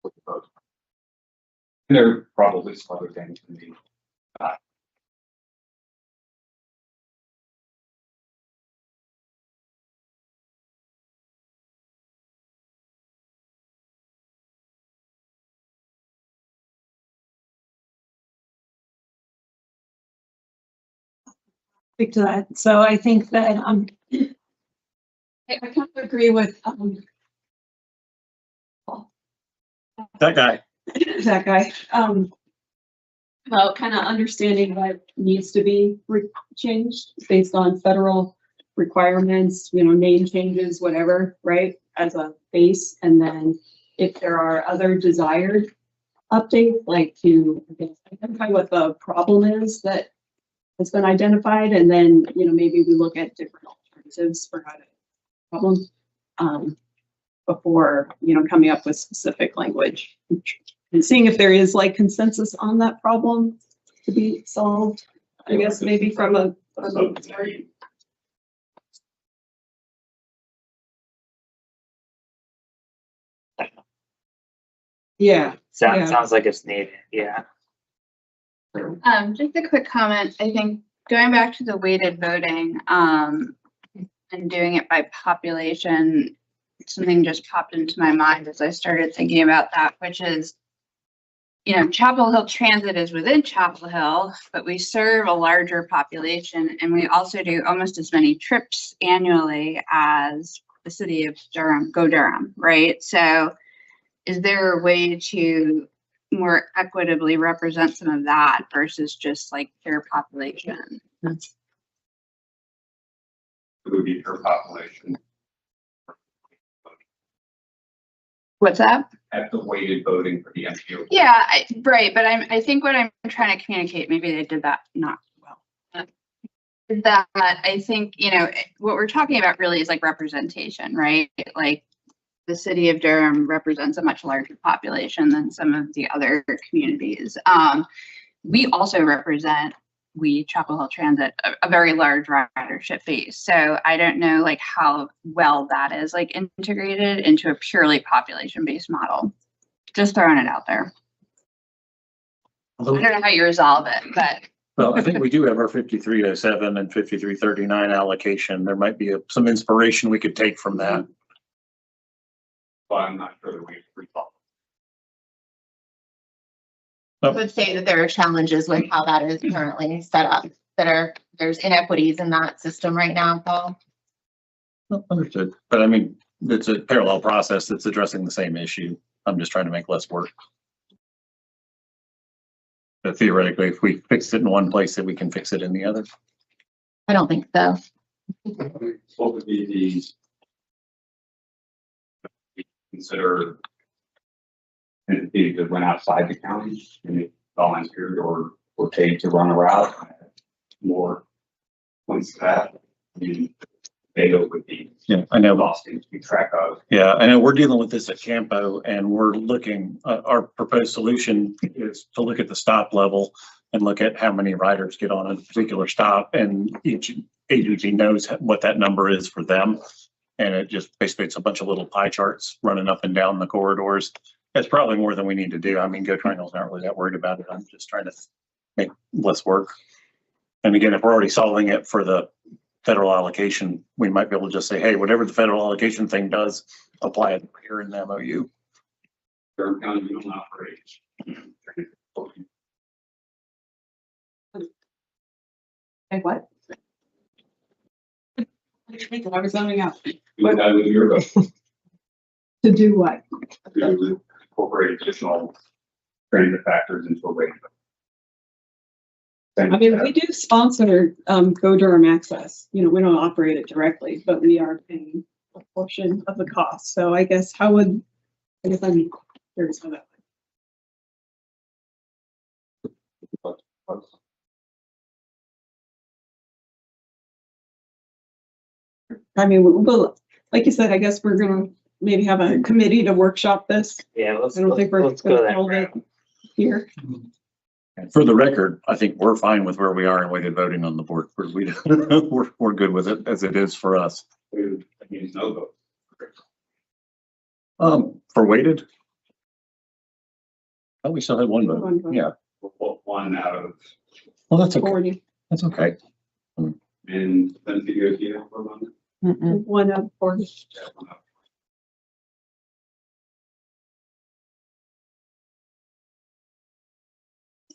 look at both. And there are probably some other things to be. Speak to that. So I think that, I kind of agree with, That guy. that guy, about kind of understanding what needs to be changed based on federal requirements, you know, name changes, whatever, right, as a base. And then if there are other desired updates, like to identify what the problem is that has been identified, and then, you know, maybe we look at different alternatives for how to problem before, you know, coming up with specific language and seeing if there is like consensus on that problem to be solved. I guess maybe from a yeah. Sounds like it's needed, yeah. Just a quick comment. I think going back to the weighted voting, and doing it by population, something just popped into my mind as I started thinking about that, which is, you know, Chapel Hill Transit is within Chapel Hill, but we serve a larger population, and we also do almost as many trips annually as the city of Durham, Go Durham, right? So is there a way to more equitably represent some of that versus just like pure population? It would be per population. What's that? At the weighted voting for the MPO. Yeah, right. But I think what I'm trying to communicate, maybe they did that not well, is that I think, you know, what we're talking about really is like representation, right? Like the city of Durham represents a much larger population than some of the other communities. We also represent, Chapel Hill Transit, a very large ridership base. So I don't know like how well that is like integrated into a purely population-based model. Just throwing it out there. I don't know how you resolve it, but. Well, I think we do have our 5307 and 5339 allocation. There might be some inspiration we could take from that but I'm not sure that we resolve. I would say that there are challenges with how that is currently set up, there's inequities in that system right now, Paul. Understood, but I mean, it's a parallel process that's addressing the same issue. I'm just trying to make less work. But theoretically, if we fix it in one place, then we can fix it in the other. I don't think so. What would be consider entities that went outside the county and volunteered or paid to run a route? More points to that. I mean, data would be. Yeah, I know. Costing to keep track of. Yeah, I know we're dealing with this at Campo and we're looking, our proposed solution is to look at the stop level and look at how many riders get on a particular stop, and each agency knows what that number is for them. And it just basically, it's a bunch of little pie charts running up and down the corridors. That's probably more than we need to do. I mean, Go Triangle's not really that worried about it. I'm just trying to make less work. And again, if we're already solving it for the federal allocation, we might be able to just say, hey, whatever the federal allocation thing does, apply it here in the MOU. Durham County, you don't operate. And what? I was zoning out. Like that with your To do what? to incorporate additional transit factors into a rate. I mean, we do sponsor Go Durham Access. You know, we don't operate it directly, but we are paying a portion of the cost. So I guess I'm curious how that. I mean, we'll, like you said, I guess we're gonna maybe have a committee to workshop this. Yeah, I don't think we're let's go gonna that hold it route. here. And for the record, I think we're fine with where we are in weighted voting on the board. We're good with it as it is for us. That means no vote. For weighted? Oh, we still had one vote. One vote. Yeah. One out of, Well, that's okay. 40. That's okay. and then the DOT for one. One of 40. Yeah, one out.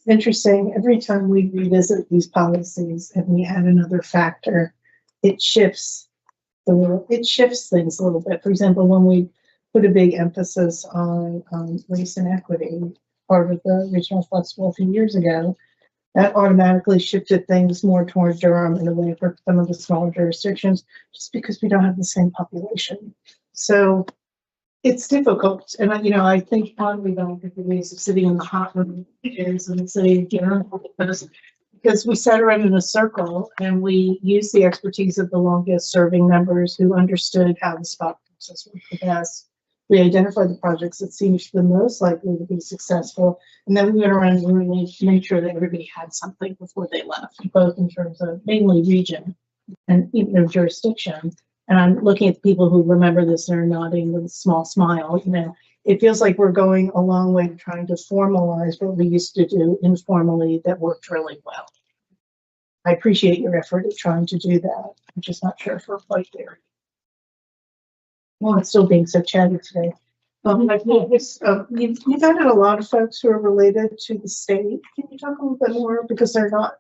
Interesting. Every time we revisit these policies and we add another factor, it shifts things a little bit. For example, when we put a big emphasis on race and equity, part of the regional flexible a few years ago, that automatically shifted things more toward Durham and away for some of the smaller jurisdictions, just because we don't have the same population. So it's difficult. And I think part of the ways of sitting in the hot room is in the city of Durham, because we sat around in a circle and we used the expertise of the longest serving members who understood how the spot process worked the best. We identified the projects that seemed the most likely to be successful. And then we went around and really made sure that everybody had something before they left, both in terms of mainly region and jurisdiction. And I'm looking at the people who remember this and are nodding with a small smile. It feels like we're going a long way trying to formalize what we used to do informally that worked really well. I appreciate your effort at trying to do that. I'm just not sure if we're quite there. Well, it's still being so chatty today. You've added a lot of folks who are related to the state. Can you talk a little bit more? Because they're not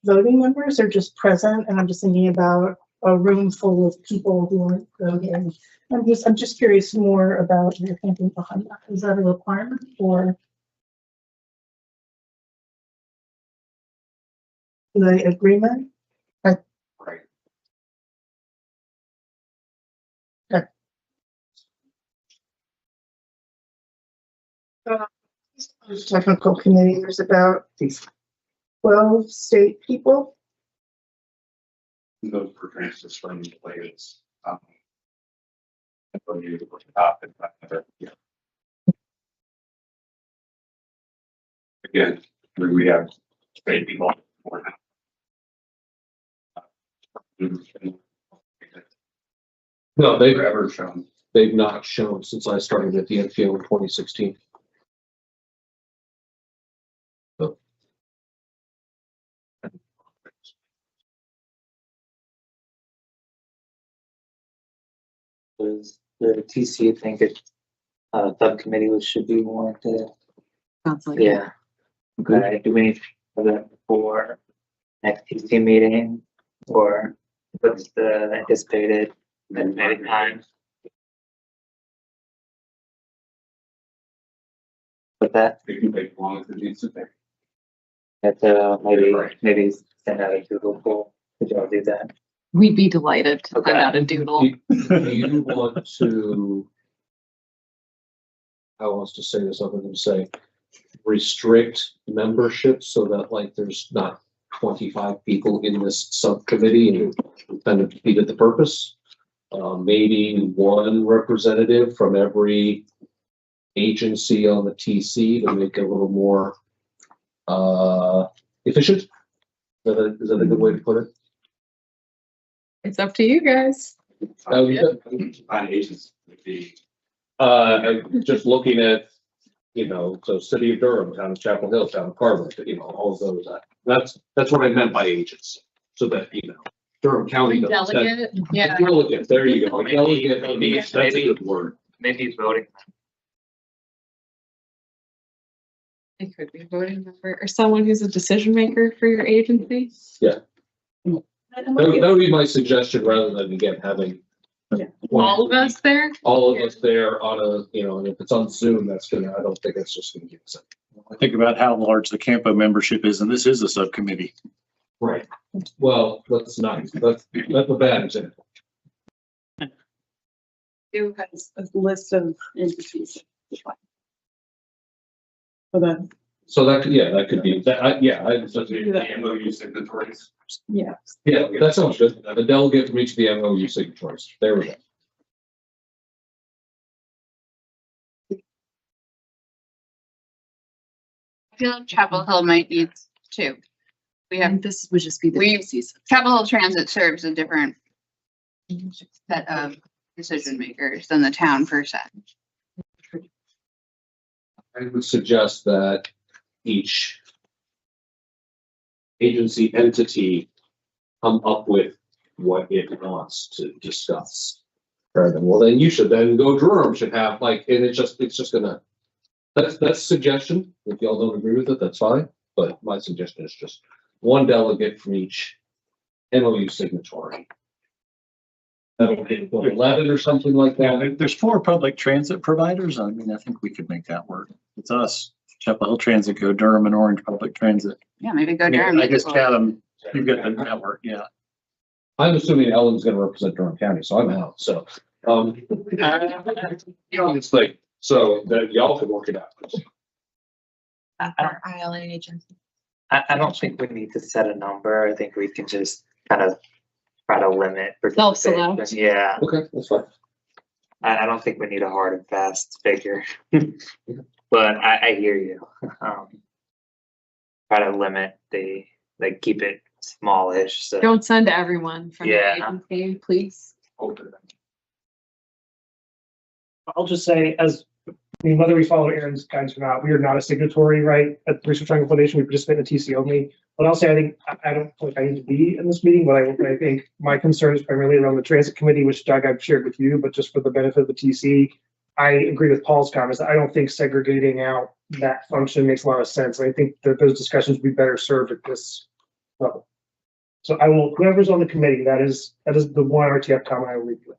voting members, they're just present. And I'm just thinking about a room full of people who aren't voting. I'm just curious more about your thinking behind that. Is that a requirement for the agreement? Right. Okay. Technical committee, there's about 12 state people. Those for transfer from the players. Again, we have state people. No, they've Ever shown. they've not shown since I started at the NPO in 2016. Does the TCU think it subcommittee which should be warranted. Sounds like. Yeah. Okay, do we need to have that before next TC meeting, or what's the anticipated estimated time? With that, It can take as long as it needs to take. that's maybe send out a Google poll. Could y'all do that? We'd be delighted to Okay. send out a doodle. Do you want to, how else to say this other than say, restrict membership so that like there's not 25 people in this subcommittee and kind of defeated the purpose? Maybe one representative from every agency on the TC to make it a little more efficient. Is that a good way to put it? It's up to you guys. Combined agents would be. Just looking at, so City of Durham, Town of Chapel Hill, Town of Carver, all of those, that's what I meant by agents. So that, Durham County. doesn't- Delegate, yeah. Delegate, there you go. Maybe- Delegate, that's a good word. Maybe voting. It could be a voting member or someone who's a decision maker for your agency. That would be my suggestion rather than again having. All of us there. All of us there on and if it's on Zoom, I don't think it's just gonna give us a. Think about how large the Campo membership is, and this is a subcommittee. Right. Well, that's a bad example. Who has a list of entities? For that, So that could be, The MOU signatories. yeah. Yeah, that sounds good. A delegate from each of the MOU signatories. There we go. I feel like Chapel Hill might need two. We have, This would just be the We- season. Chapel Hill Transit serves a different set of decision makers than the town per se. I would suggest that each agency entity come up with what it wants to discuss. Rather than, well, then you should then go Durham should have and it's just gonna, that's a suggestion. If y'all don't agree with it, that's fine. But my suggestion is just one delegate from each MOU signatory. That'll be 11 or something like Yeah, that. there's 4 public transit providers. I mean, I think we could make that work. It's us, Chapel Hill Transit, Go Durham, and Orange Public Transit. Yeah, maybe go I mean, Durham. I guess count them, you've got the network, yeah. I'm assuming Ellen's gonna represent Durham County, so I'm out, so. It's like, so that y'all can work it out. Our ILA agency. I don't think we need to set a number. I think we can just kind of try to limit. Self-select. participation. Yeah, Okay, that's fine. I don't think we need a hard and fast figure. But I hear you. Try to limit keep it smallish, so. Don't send everyone from the Yeah. agency, please. I'll just say, whether we follow Aaron's guidance or not, we are not a signatory, right, at the Research Triangle Foundation. We participate in the TC only. But I'll say, I don't feel like I need to be in this meeting, but I think my concern is primarily around the transit committee, which Doug, I've shared with you, but just for the benefit of the TC, I agree with Paul's comments. I don't think segregating out that function makes a lot of sense. I think that those discussions would be better served at this level. So whoever's on the committee, that is the one RTF comment I will leave you with.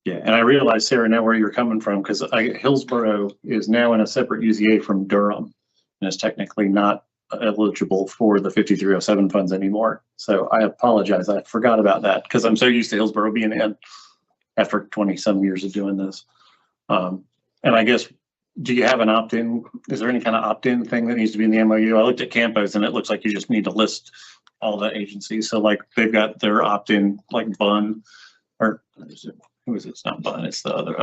Yeah, and I realize, Sarah, now where you're coming from, because Hillsborough is now in a separate UZA from Durham, and is technically not eligible for the 5307 funds anymore. So I apologize. I forgot about that because I'm so used to Hillsborough being in after 20-some years of doing this. And I guess, do you have an opt-in? Is there any kind of opt-in thing that needs to be in the MOU? I looked at Campos and it looks like you just need to list all the agencies. So like they've got their opt-in, like Bun, or who is it? It's not Bun, it's the other,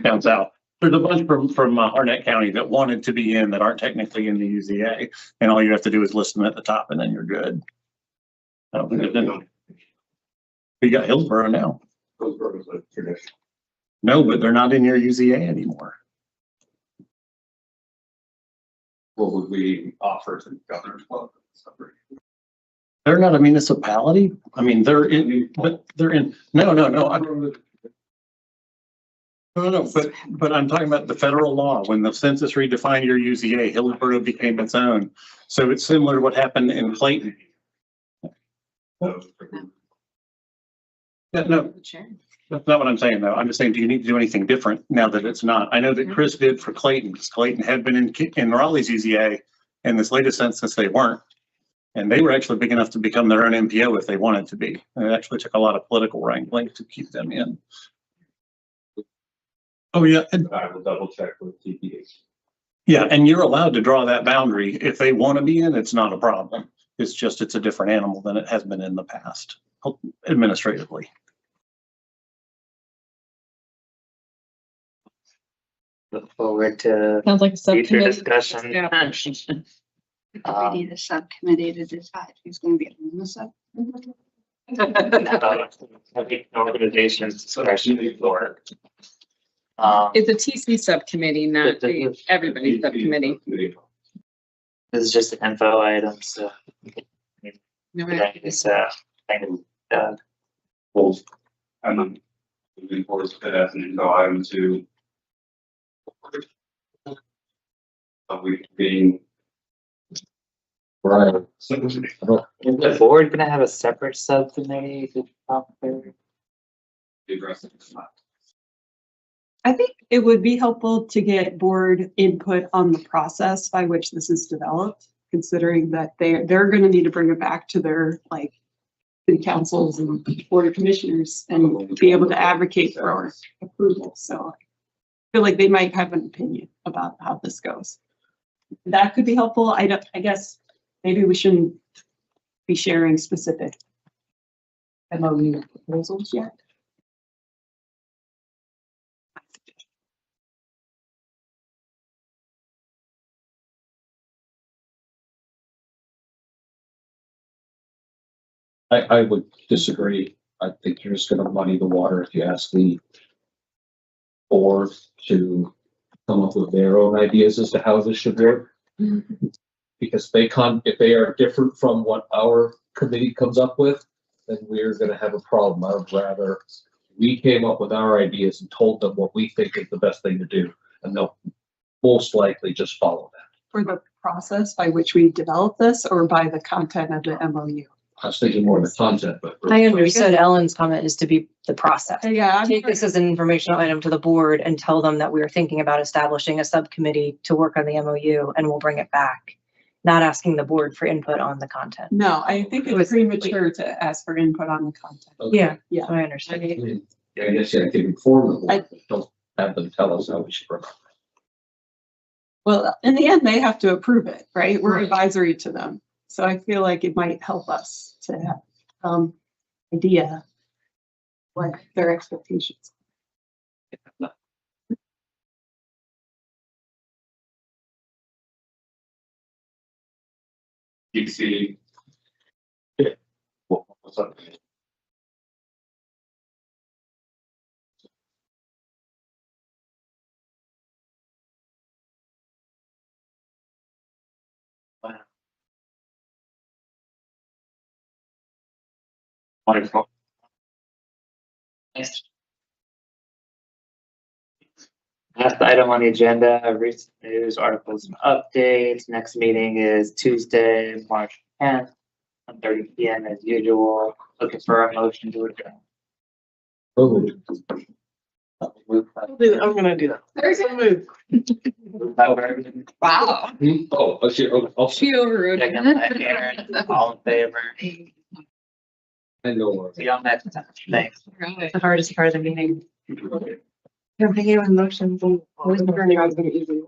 down south. There's a bunch from Harnett County that wanted to be in that aren't technically in the UZA, and all you have to do is list them at the top, and then you're good. I don't think you got Hillsborough now. Hillsborough is a tradition. No, but they're not in your UZA anymore. What would we offer to the governor's club? They're not a municipality. I mean, they're in, but they're in. No. No, but I'm talking about the federal law. When the census redefined your UZA, Hillsborough became its own. So it's similar to what happened in Clayton. Yeah, no, that's not what I'm saying though. I'm just saying, do you need to do anything different now that it's not? I know that Chris did for Clayton, because Clayton had been in Raleigh's UZA, and this latest census they weren't. And they were actually big enough to become their own MPO if they wanted to be. And it actually took a lot of political wrangling to keep them in. Oh, yeah. I will double check with TPO. Yeah, and you're allowed to draw that boundary. If they want to be in, it's not a problem. It's just, it's a different animal than it has been in the past, administratively. Look forward to Sounds like a future subcommittee. discussion. We need a subcommittee to decide who's gonna be on the sub. Organizations, especially for. It's a TC subcommittee, not the everybody subcommittee. This is just an info item, so. No, It's, kind of, Well, I'm moving forward with it as an info item to. We being. Right. is the board gonna have a separate subcommittee to talk through? I think it would be helpful to get board input on the process by which this is developed, considering that they're gonna need to bring it back to their like city councils and board of commissioners and be able to advocate for approval. So I feel like they might have an opinion about how this goes. That could be helpful. I guess maybe we shouldn't be sharing specific MOU proposals yet. I would disagree. I think you're just gonna muddy the water if you ask the board to come up with their own ideas as to how this should work. Because if they are different from what our committee comes up with, then we're gonna have a problem. I would rather we came up with our ideas and told them what we think is the best thing to do, and they'll most likely just follow that. For the process by which we develop this or by the content of the MOU? I was thinking more of the content, but. I understood Ellen's comment is to be the process. Yeah. Take this as an informational item to the board and tell them that we are thinking about establishing a subcommittee to work on the MOU and we'll bring it back. Not asking the board for input on the content. No, I think it was premature to ask for input on the content. Yeah, Yeah. I understand. Yeah, I guess, yeah, I can inform the board, but don't have them tell us how we should run. Well, in the end, they have to approve it, right? We're advisory to them. So I feel like it might help us to have some idea what their expectations. DC. What's up? Wonderful. Next. Last item on the agenda, recent news articles and updates. Next meeting is Tuesday, March 10th, 1:30 PM as usual. Looking for a motion to adjourn. I'm gonna do that. There's a move. Wow. Oh, shit. She overrode. Second by Aaron, all in favor. I know. See y'all next time. Thanks. The hardest part of the meeting. I'm thinking of motions. Always turning out easy.